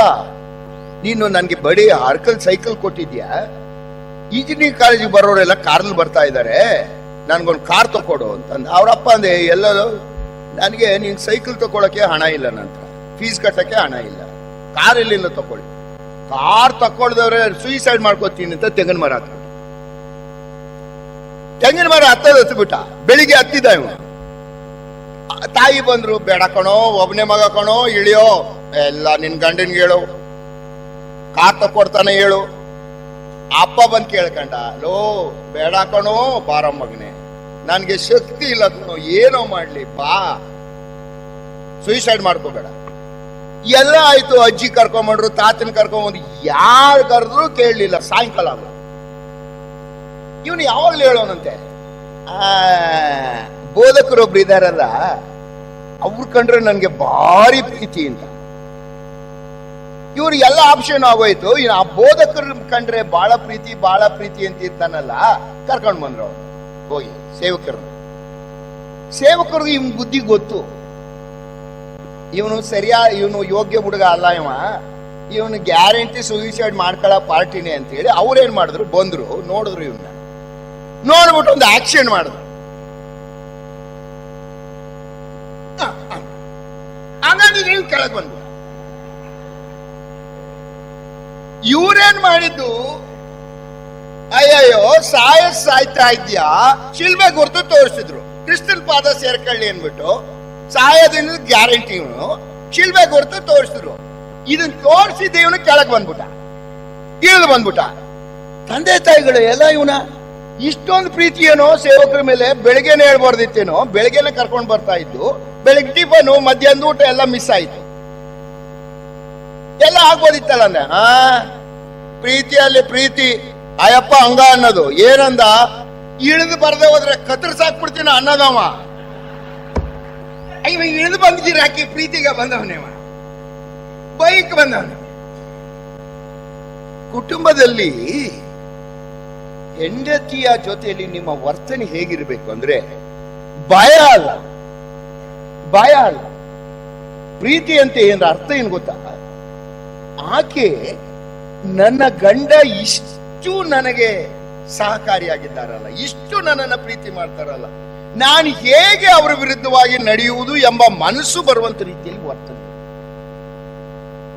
ನೀನು ನನ್ಗೆ ಬಡಿ ಹರ್ಕಲ್ ಸೈಕಲ್ ಕೊಟ್ಟಿದ್ಯಾ, ಇಂಜಿನಿಯರಿಂಗ್ ಕಾಲೇಜಿಗೆ ಬರೋರೆಲ್ಲ ಕಾರಲ್ಲಿ ಬರ್ತಾ ಇದ್ದಾರೆ, ನನ್ಗೊಂದು ಕಾರ್ ತಕೊಡು ಅಂತಂದ. ಅವ್ರಪ್ಪ ಅಂದೆ, ಎಲ್ಲರೂ ನನಗೆ ನೀನ್ ಸೈಕಲ್ ತಗೊಳಕ್ಕೆ ಹಣ ಇಲ್ಲ, ನಂತರ ಫೀಸ್ ಕಟ್ಟಕ್ಕೆ ಹಣ ಇಲ್ಲ, ಕಾರ್ ಎಲ್ಲಿಂದ ತಕೊಳ್ಳಿ. ಕಾರ್ ತಕೊಳ್ದವ್ರೆ ಸೂಯಿಸೈಡ್ ಮಾಡ್ಕೋತೀನಿ ಅಂತ ತೆಂಗಿನ ಮರ ಹತ್ತ. ತೆಂಗಿನ ಮರ ಹತ್ತಬಿಟ್ಟ. ಬೆಳಿಗ್ಗೆ ಹತ್ತಿದ್ದ ಇವ. ತಾಯಿ ಬಂದ್ರು, ಬೇಡ ಕಣೋ, ಒಬ್ನೇ ಮಗ ಕಣೋ, ಇಳಿಯೋ, ಎಲ್ಲ ನಿನ್ ಗಂಡನ್ಗೆ ಹೇಳು, ಕಾರ್ ತಕೊಡ್ತಾನೆ ಹೇಳು. ಅಪ್ಪ ಬಂದ್ ಕೇಳ್ಕಂಡ, ಲೋ ಬೇಡ ಕಣೋ, ಬಾರ ಮಗನೆ, ನನ್ಗೆ ಶಕ್ತಿ ಇಲ್ಲ ಕಣೋ, ಏನೋ ಮಾಡ್ಲಿ, ಬಾ, ಸೂಯಿಸೈಡ್ ಮಾಡ್ಕೋಬೇಡ. ಎಲ್ಲ ಆಯ್ತು. ಅಜ್ಜಿ ಕರ್ಕೊಂಡ್ರು, ತಾತನ ಕರ್ಕೊಂಡ್ಬಂದು, ಯಾರು ಕರೆದ್ರು ಕೇಳಲಿಲ್ಲ. ಸಾಯಂಕಾಲ ಆಗ ಇವನು ಯಾವಾಗ್ಲೂ ಹೇಳೋನಂತೆ, ಬೋಧಕರೊಬ್ರು ಇದಾರಲ್ಲ, ಅವ್ರು ಕಂಡ್ರೆ ನನ್ಗೆ ಭಾರಿ ಪ್ರೀತಿ ಅಂತ. ಇವ್ರು ಎಲ್ಲ ಆಪ್ಷನ್ ಆಗೋಯ್ತು. ಇನ್ನು ಆ ಬೋಧಕರು ಕಂಡ್ರೆ ಬಾಳ ಪ್ರೀತಿ ಅಂತ ಇರ್ತಾನಲ್ಲ, ಕರ್ಕೊಂಡ್ ಬಂದ್ರು ಅವ್ರು ಹೋಗಿ ಸೇವಕರು ಇವನ್ ಬುದ್ಧಿ ಗೊತ್ತು, ಇವನು ಇವನು ಯೋಗ್ಯ ಹುಡುಗ ಅಲ್ಲ, ಇವನು ಗ್ಯಾರಂಟಿ ಸೂಯಿಸೈಡ್ ಮಾಡ್ಕೊಳ್ಳೋ ಪಾರ್ಟಿನೇ ಅಂತ ಹೇಳಿ ಅವ್ರೇನ್ ಮಾಡಿದ್ರು, ಬಂದ್ರು, ನೋಡಿದ್ರು, ಇವನ್ನ ನೋಡ್ಬಿಟ್ಟು ಒಂದು ಆಕ್ಷನ್ ಮಾಡಿದ್ರು. ಹಂಗಾಗಿ ಕೆಳಗೆ ಬಂದ್ರು. ಇವ್ರೇನ್ ಮಾಡಿದ್ದು, ಅಯ್ಯಯ್ಯೋ ಸಾಯ್ತಾ ಇದ್ಯಾ, ಶಿಲ್ಬೆ ಗುರ್ತು ತೋರಿಸಿದ್ರು. ಕ್ರಿಸ್ತನ್ ಪಾದ ಸೇರ್ಕೊಳ್ಳಿ ಅನ್ಬಿಟ್ಟು ಸಾಯೋದ್ರಿಂದ ಗ್ಯಾರಂಟಿ ಇವನು ಶಿಲ್ಬೆ ಗುರ್ತು ತೋರಿಸಿದ್ರು. ಇದನ್ನ ತೋರಿಸಿದ್ದ ಇವನು ಕೆಳಗೆ ಬಂದ್ಬಿಟ್ಟ, ಇಳಿದು ಬಂದ್ಬಿಟ್ಟ. ತಂದೆ ತಾಯಿಗಳು ಎಲ್ಲ ಇವನ ಇಷ್ಟೊಂದು ಪ್ರೀತಿ ಏನೋ ಸೇವಕರ ಮೇಲೆ ಬೆಳಗ್ಗೆನೆ ಹೇಳ್ಬಾರ್ದಿತ್ತೇನೋ, ಬೆಳಗ್ಗೆನೆ ಕರ್ಕೊಂಡು ಬರ್ತಾ ಇದ್ದು, ಬೆಳಗ್ಗೆ ಟಿಫನು, ಮಧ್ಯಾಹ್ನದ ಊಟ ಎಲ್ಲ ಮಿಸ್ ಆಯ್ತು. ಎಲ್ಲ ಆಗ್ಬೋದಿತ್ತಲ್ಲ ಅಂದೆ. ಪ್ರೀತಿಯಲ್ಲಿ ಪ್ರೀತಿ, ಅಯ್ಯಪ್ಪ ಹಂಗ ಅನ್ನೋದು ಏನಂದ, ಇಳಿದು ಬರ್ದೆ ಹೋದ್ರೆ ಕತ್ತರಿಸಾಕ್ಬಿಡ್ತೀನ ಅನ್ನೋದವ. ಇವ ಇಳಿದು ಬಂದಿದ್ದೀರ ಹಾಕಿ ಪ್ರೀತಿಗೆ ಬಂದವನೇವ, ಬೈಕ್ ಬಂದವನ. ಕುಟುಂಬದಲ್ಲಿ ಹೆಂಡತಿಯ ಜೊತೆಯಲ್ಲಿ ನಿಮ್ಮ ವರ್ತನೆ ಹೇಗಿರ್ಬೇಕು ಅಂದ್ರೆ, ಭಯ ಅಲ್ಲ. ಪ್ರೀತಿ ಅಂತ ಏನ್ರ ಅರ್ಥ ಏನ್ ಗೊತ್ತಾ, ಆಕೆ ನನ್ನ ಗಂಡ ಇಷ್ಟು ನನಗೆ ಸಹಕಾರಿಯಾಗಿದ್ದಾರಲ್ಲ, ಇಷ್ಟು ನನ್ನನ್ನು ಪ್ರೀತಿ ಮಾಡ್ತಾರಲ್ಲ, ನಾನು ಹೇಗೆ ಅವರ ವಿರುದ್ಧವಾಗಿ ನಡೆಯುವುದು ಎಂಬ ಮನಸ್ಸು ಬರುವಂತ ರೀತಿಯಲ್ಲಿ ವರ್ತನೆ.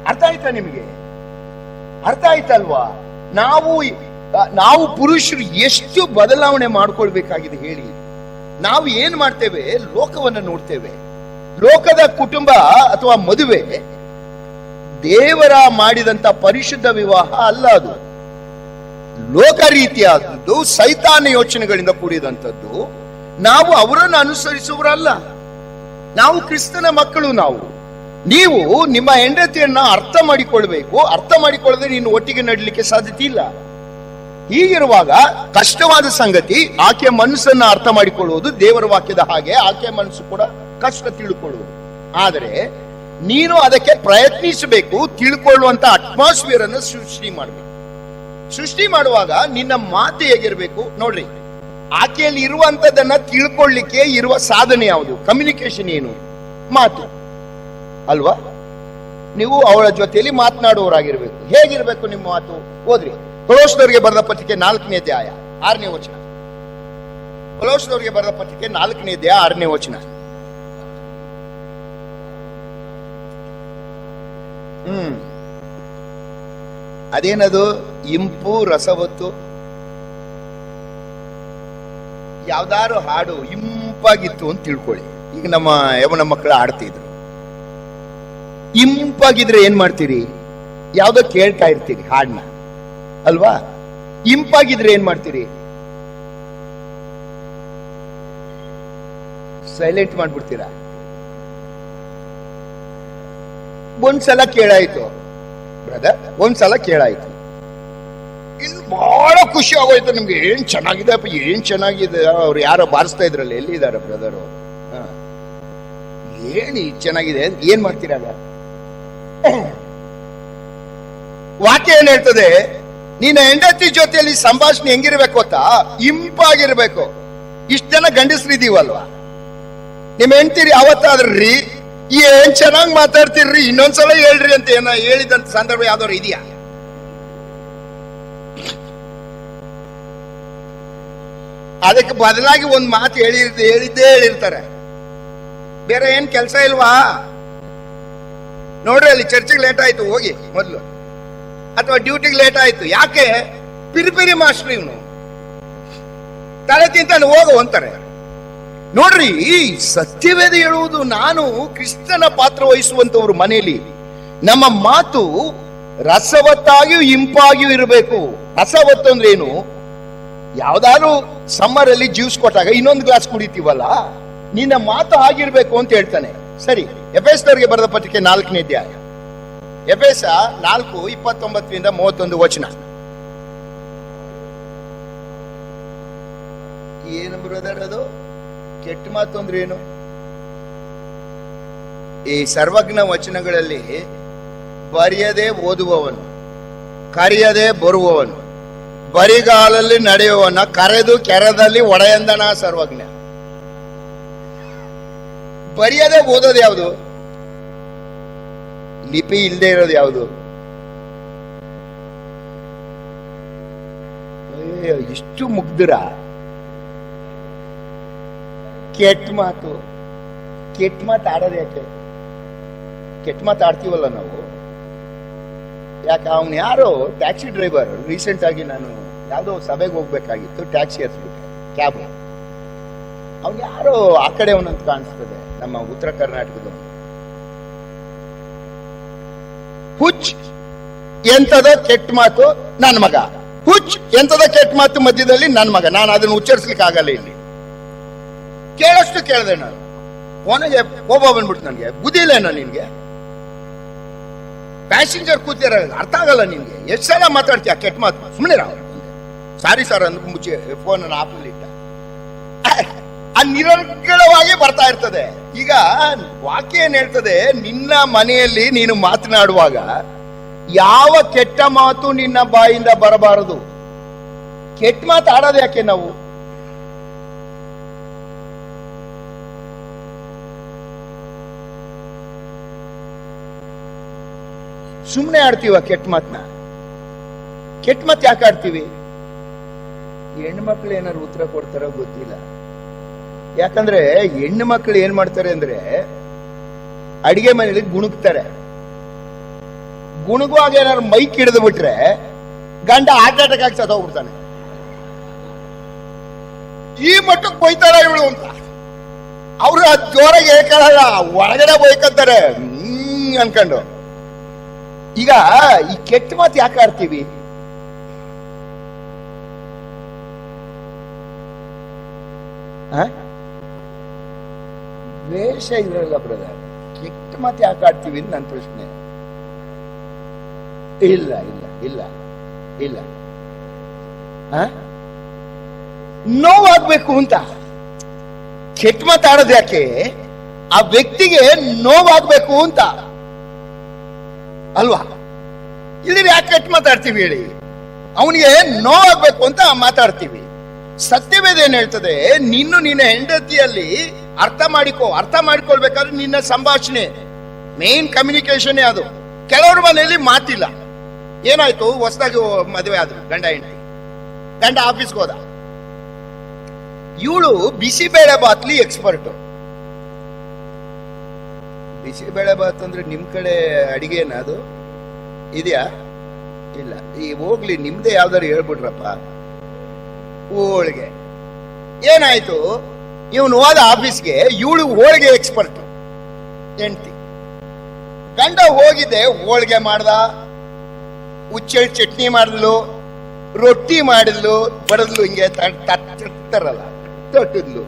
ಅರ್ಥ ಆಯ್ತಾ ನಿಮಗೆ? ಅರ್ಥ ಆಯ್ತಲ್ವಾ? ನಾವು ಪುರುಷರು ಎಷ್ಟು ಬದಲಾವಣೆ ಮಾಡ್ಕೊಳ್ಬೇಕಾಗಿದೆ ಹೇಳಿ. ನಾವು ಏನ್ ಮಾಡ್ತೇವೆ, ಲೋಕವನ್ನು ನೋಡ್ತೇವೆ. ಲೋಕದ ಕುಟುಂಬ ಅಥವಾ ಮದುವೆ ದೇವರ ಮಾಡಿದಂತ ಪರಿಶುದ್ಧ ವಿವಾಹ ಅಲ್ಲ. ಅದು ಲೋಕ ರೀತಿಯಾದದ್ದು, ಸೈತಾನ ಯೋಚನೆಗಳಿಂದ ಕೂಡಿದಂಥದ್ದು. ನಾವು ಅವರನ್ನು ಅನುಸರಿಸುವರಲ್ಲ, ನಾವು ಕ್ರಿಸ್ತನ ಮಕ್ಕಳು. ನೀವು ನಿಮ್ಮ ಹೆಂಡತಿಯನ್ನ ಅರ್ಥ ಮಾಡಿಕೊಳ್ಬೇಕು. ಅರ್ಥ ಮಾಡಿಕೊಳ್ಳದೆ ನೀನು ಒಟ್ಟಿಗೆ ನಡಲಿಕ್ಕೆ ಸಾಧ್ಯತೆ ಇಲ್ಲ. ಹೀಗಿರುವಾಗ ಕಷ್ಟವಾದ ಸಂಗತಿ, ಆಕೆಯ ಮನಸ್ಸನ್ನ ಅರ್ಥ ಮಾಡಿಕೊಳ್ಳುವುದು ದೇವರ ವಾಕ್ಯದ ಹಾಗೆ. ಆಕೆಯ ಮನಸ್ಸು ಕೂಡ ಕಷ್ಟ ತಿಳ್ಕೊಳ್ಳುವುದು. ಆದರೆ ನೀನು ಅದಕ್ಕೆ ಪ್ರಯತ್ನಿಸಬೇಕು, ತಿಳ್ಕೊಳ್ಳುವಂತ ಅಟ್ಮಾಸ್ಫಿಯರ್ ಅನ್ನು ಸೃಷ್ಟಿ ಮಾಡಬೇಕು. ಸೃಷ್ಟಿ ಮಾಡುವಾಗ ನಿನ್ನ ಮಾತು ಹೇಗಿರ್ಬೇಕು ನೋಡ್ರಿ. ಆಕೆಯಲ್ಲಿ ಇರುವಂತದನ್ನ ತಿಳ್ಕೊಳ್ಳಿಕ್ಕೆ ಇರುವ ಸಾಧನೆ ಯಾವುದು? ಕಮ್ಯುನಿಕೇಶನ್ ಏನು? ಮಾತು ಅಲ್ವಾ? ನೀವು ಅವಳ ಜೊತೆಯಲ್ಲಿ ಮಾತನಾಡುವವರಾಗಿರ್ಬೇಕು. ಹೇಗಿರ್ಬೇಕು ನಿಮ್ಮ ಮಾತು? ಓದ್ರಿ, ಕೊಲೋಸ್ಯದವರಿಗೆ ಬರೆದ ಪತ್ರಿಕೆ 4ನೇ ಅಧ್ಯಾಯ 6ನೇ ವಚನ. ಕೊಲೋಸ್ಯದವರಿಗೆ ಬರೆದ ಪತ್ರಿಕೆ 4ನೇ ಅಧ್ಯಾಯ 6ನೇ ವಚನ. ಅದೇನದು? ಇಂಪು ರಸವತ್ತು. ಯಾವ್ದಾರು ಹಾಡು ಇಂಪಾಗಿತ್ತು ಅಂತ ತಿಳ್ಕೊಳ್ಳಿ. ಈಗ ನಮ್ಮ ಯವನ ಮಕ್ಕಳು ಆಡ್ತಿದ್ರು. ಇಂಪಾಗಿದ್ರೆ ಏನ್ ಮಾಡ್ತೀರಿ? ಯಾವ್ದೋ ಕೇಳ್ತಾ ಇರ್ತೀರಿ ಹಾಡನ್ನ ಅಲ್ವಾ? ಇಂಪಾಗಿದ್ರೆ ಏನ್ ಮಾಡ್ತೀರಿ? ಸೈಲೆಂಟ್ ಮಾಡ್ಬಿಡ್ತೀರಾ? ಒಂದ್ಸಲ ಕೇಳಾಯ್ತು ಬ್ರದರ್, ಒಂದ್ಸಲ ಕೇಳಾಯ್ತು, ಇನ್ನು ಬಹಳ ಖುಷಿ ಆಗೋಯ್ತು ನಿಮ್ಗೆ. ಏನ್ ಚೆನ್ನಾಗಿದೆ ಅಪ್ಪ, ಏನ್ ಚೆನ್ನಾಗಿದೆ. ಅವ್ರು ಯಾರೋ ಬಾರಿಸ್ತಾ ಇದ್ರಲ್ಲ, ಎಲ್ಲಿದ್ದಾರೆ ಬ್ರದರ್? ಏನ್ ಚೆನ್ನಾಗಿದೆ. ಏನ್ ಮಾಡ್ತೀರಾಗ? ವಾಕ್ಯ ಏನ್ ಹೇಳ್ತದೆ? ನಿನ್ನ ಹೆಂಡತಿ ಜೊತೆಯಲ್ಲಿ ಸಂಭಾಷಣೆ ಹೆಂಗಿರ್ಬೇಕು ಗೊತ್ತಾ? ಇಂಪಾಗಿರ್ಬೇಕು. ಇಷ್ಟ ಜನ ಗಂಡಸ್ರಿದೀವಲ್ವಾ, ನಿಮ್ ಹೆಂಡ್ತೀರಿ ಅವತ್ತಾದ್ರಿ ಏನ್ ಚೆನ್ನಾಗ್ ಮಾತಾಡ್ತಿರ್ರಿ, ಇನ್ನೊಂದ್ಸಲ ಹೇಳ್ರಿ ಅಂತ ಏನ ಹೇಳಿದಂತ ಸಂದರ್ಭ ಯಾವ್ದಾದ್ರು ಇದೆಯಾ? ಅದಕ್ಕೆ ಬದಲಾಗಿ ಒಂದು ಮಾತು ಹೇಳಿದ್ದೇ ಹೇಳಿರ್ತಾರೆ. ಬೇರೆ ಏನ್ ಕೆಲಸ ಇಲ್ವಾ? ನೋಡ್ರಿ, ಅಲ್ಲಿ ಚರ್ಚಿಗೆ ಲೇಟ್ ಆಯ್ತು ಹೋಗಿ ಮೊದಲು, ಅಥವಾ ಡ್ಯೂಟಿಗೆ ಲೇಟ್ ಆಯ್ತು ಯಾಕೆ? ಪಿರಿ ಮಾಸ್ಟರ್ ಇವನು, ತಲೆ ತಿಂತಾನೆ ಹೋಗು ಅಂತಾರೆ. ನೋಡ್ರಿ, ಸತ್ಯವೇದ ಹೇಳುವುದು, ನಾನು ಕ್ರಿಸ್ತನ ಪಾತ್ರ ವಹಿಸುವಂತವ್ರು ಮನೆಯಲ್ಲಿ ನಮ್ಮ ಮಾತು ರಸವತ್ತಾಗಿಯೂ ಇಂಪಾಗಿಯೂ ಇರಬೇಕು. ರಸವತ್ತು ಅಂದ್ರೆ ಏನು? ಯಾವ್ದಾದ್ರು ಸಮ್ಮರ್ ಅಲ್ಲಿ ಜ್ಯೂಸ್ ಕೊಟ್ಟಾಗ ಇನ್ನೊಂದು ಗ್ಲಾಸ್ ಕುಡಿತೀವಲ್ಲ, ನಿನ್ನ ಮಾತು ಆಗಿರ್ಬೇಕು ಅಂತ ಹೇಳ್ತಾನೆ. ಸರಿ, ಎಫೆಸದವರಿಗೆ ಬರೆದ ಪತ್ರಿಕೆ 4ನೇ ಅಧ್ಯಾಯ, ಎಫೆಸ 4:29-31 ಏನು ಬ್ರದರ್ ಅದು? ಕೆಟ್ಟ ಮಾತು ಅಂದ್ರೆ ಏನು? ಈ ಸರ್ವಜ್ಞ ವಚನಗಳಲ್ಲಿ ಬರೆಯದೆ ಓದುವವನು, ಕರೆಯದೆ ಬರುವವನು, ಬರಿಗಾಲಲ್ಲಿ ನಡೆಯುವವನ ಕರೆದು ಕೆರದಲ್ಲಿ ಒಡೆಯಂದನ ಸರ್ವಜ್ಞ. ಬರೆಯದೆ ಓದೋದು ಯಾವುದು? ಲಿಪಿ ಇಲ್ಲದೆ ಇರೋದು ಯಾವುದು? ಇಷ್ಟು ಮುಗ್ಧರ ಕೆಟ್ಟ ಮಾತು. ಕೆಟ್ಟ ಮಾತು ಆಡೋದು ಯಾಕೆ? ಕೆಟ್ಟ ಮಾತು ಆಡ್ತೀವಲ್ಲ ನಾವು. ಯಾಕೆ? ಅವನು ಯಾರೋ ಟ್ಯಾಕ್ಸಿ ಡ್ರೈವರ್, ರೀಸೆಂಟ್ ಆಗಿ ನಾನು ಯಾವುದೋ ಸಭೆಗೆ ಹೋಗ್ಬೇಕಾಗಿತ್ತು, ಟ್ಯಾಕ್ಸಿ ಹತ್ಬಿಟ್ಟೆ, ಕ್ಯಾಬ್. ಅವ್ನು ಯಾರೋ ಆ ಕಡೆ ಅವನಂತ ಕಾಣಿಸ್ತದೆ, ನಮ್ಮ ಉತ್ತರ ಕರ್ನಾಟಕದ. ಹುಚ್ ಎಂತದ ಕೆಟ್ಟ ಮಾತು ನನ್ನ ಮಗ, ಹುಚ್ ಎಂತದ ಕೆಟ್ಟ ಮಾತು ಮಧ್ಯದಲ್ಲಿ ನನ್ನ ಮಗ. ನಾನು ಅದನ್ನು ಉಚ್ಚರಿಸ್ಲಿಕ್ಕೆ ಆಗಲ್ಲ ಇಲ್ಲಿ. ಕೇಳಷ್ಟು ಕೇಳಿದೆ ನಾನು. ಫೋನಿಗೆ ಕೋಪ ಬಂದ್ಬಿಟ್ಟು ನನಗೆ, ಬುದ್ಧಿ ಇಲ್ಲೇನೋ ನಿನ್ಗೆ? ಪ್ಯಾಸೆಂಜರ್ ಕೂತಿರ ಅರ್ಥ ಆಗಲ್ಲ ನಿನ್ಗೆ? ಎಷ್ಟು ಸಲ ಮಾತಾಡ್ತೀಯ ಕೆಟ್ಟ ಮಾತು? ಸುಮ್ಮನೆ ರಾವ್. ಸಾರಿ ಸರ್ ಅಂದ್ಬಿಟ್ಟು ಮುಚ್ಚಿ ಫೋನ್ ಆಫ್ನಲ್ಲಿ ಇಟ್ಟ. ನಿರರ್ಗಳವಾಗಿ ಬರ್ತಾ ಇರ್ತದೆ. ಈಗ ವಾಕ್ಯ ಏನ್ ಹೇಳ್ತದೆ? ನಿನ್ನ ಮನೆಯಲ್ಲಿ ನೀನು ಮಾತನಾಡುವಾಗ ಯಾವ ಕೆಟ್ಟ ಮಾತು ನಿನ್ನ ಬಾಯಿಂದ ಬರಬಾರದು. ಕೆಟ್ಟ ಮಾತು ಆಡೋದು ಯಾಕೆ ನಾವು? ಸುಮ್ಮನೆ ಆಡ್ತೀವ ಕೆಟ್ಟ ಮಾತನ್ನ? ಕೆಟ್ಟ ಮಾತು ಯಾಕೆ ಆಡ್ತೀವಿ? ಹೆಣ್ಣು ಮಕ್ಳು ಏನಾದ್ರು ಉತ್ತರ ಕೊಡ್ತಾರೋ ಗೊತ್ತಿಲ್ಲ. ಯಾಕಂದ್ರೆ ಹೆಣ್ಣು ಮಕ್ಳು ಏನ್ ಮಾಡ್ತಾರೆ ಅಂದ್ರೆ, ಅಡಿಗೆ ಮನೆಯಲ್ಲಿ ಗುಣಗ್ತಾರೆ. ಗುಣಗುವಾಗ ಏನಾದ್ರು ಮೈಕ್ ಹಿಡಿದು ಬಿಟ್ರೆ ಗಂಡ ಹಾರ್ಟ್ ಅಟ್ಯಾಕ್ ಆಗಿ ಸತ್ತೋಗ್ಬಿಡ್ತಾನೆ. ಈ ಮಟ್ಟಕ್ಕೆ ಬೈತಾರ ಇವಳು ಅಂತ ಅವ್ರು ಜೋರಾಗಿ ಹೇಳ್ಕೊಳ್ಳಲ್ಲ, ಒಳಗಡೆ ಬೈಕಂತಾರೆ ಅನ್ಕೊಂಡು. ಈಗ ಈ ಕೆಟ್ಟ ಮಾತು ಯಾಕೆ ಆಡ್ತೀವಿ? ದ್ವೇಷ ಇದ್ರಲ್ಲ ಬ್ರದರ್. ಕೆಟ್ಟ ಮಾತು ಯಾಕೆ ಆಡ್ತೀವಿ ಅಂತ ನನ್ನ ಪ್ರಶ್ನೆ. ಇಲ್ಲ ಇಲ್ಲ ಇಲ್ಲ ಇಲ್ಲ, ನೋವಾಗ್ಬೇಕು ಅಂತ. ಕೆಟ್ಟ ಮಾತಾಡೋದು ಯಾಕೆ? ಆ ವ್ಯಕ್ತಿಗೆ ನೋವಾಗ್ಬೇಕು ಅಂತ ಅಲ್ವಾ? ಇಲ್ಲಿ ಯಾಕೆ ಕೆಟ್ಟ ಮಾತಾಡ್ತೀವಿ ಹೇಳಿ? ಅವನಿಗೆ ನೋವಾಗ್ಬೇಕು ಅಂತ ಮಾತಾಡ್ತೀವಿ. ಸತ್ಯವೇದ ಏನ್ ಹೇಳ್ತದೆ? ನಿನ್ನ ಹೆಂಡತಿಯಲ್ಲಿ ಅರ್ಥ ಮಾಡಿಕೊಳ್ಬೇಕಾದ್ರೆ ನಿನ್ನ ಸಂಭಾಷಣೆ ಮೇನ್ ಕಮ್ಯುನಿಕೇಶನ್ ಅದು. ಕೆಲವ್ರ ಮನೆಯಲ್ಲಿ ಮಾತಿಲ್ಲ. ಏನಾಯ್ತು? ಹೊಸದಾಗಿ ಮದುವೆ ಆದ್ರು ಗಂಡ ಹೆಂಡತಿ. ಗಂಡ ಆಫೀಸ್ಗೆ ಹೋದ, ಇವಳು ಬಿಸಿಬೇಳೆ ಬಾತ್ಲಿ ಎಕ್ಸ್ಪರ್ಟ್. ಬಿಸಿಬೇಳೆ ಬಾತ್ ಅಂದ್ರೆ ನಿಮ್ ಕಡೆ ಅಡಿಗೆನ ಅದು ಇದೆಯಾ? ಇಲ್ಲ. ಈ ಹೋಗ್ಲಿ, ನಿಮ್ದೇ ಯಾವ್ದಾರು ಹೇಳ್ಬಿಟ್ರಪ್ಪ. ಹೋಳಿಗೆ. ಏನಾಯ್ತು? ಇವನು ಹೋದ ಆಫೀಸ್ಗೆ, ಇವಳು ಹೋಳಿಗೆ ಎಕ್ಸ್ಪರ್ಟ್ ಹೆಂಡತಿ. ಗಂಡ ಹೋಗಿದ್ದೆ, ಹೋಳಿಗೆ ಮಾಡ್ದ, ಉಚ್ಚೆಳ್ ಚಟ್ನಿ ಮಾಡಿದ್ಲು, ರೊಟ್ಟಿ ಮಾಡಿದ್ಲು, ಬಡದ್ಲು, ಹಿಂಗೆ ತರ್ತಾರಲ್ಲ ತೊಟ್ಟಿದ್ಲು,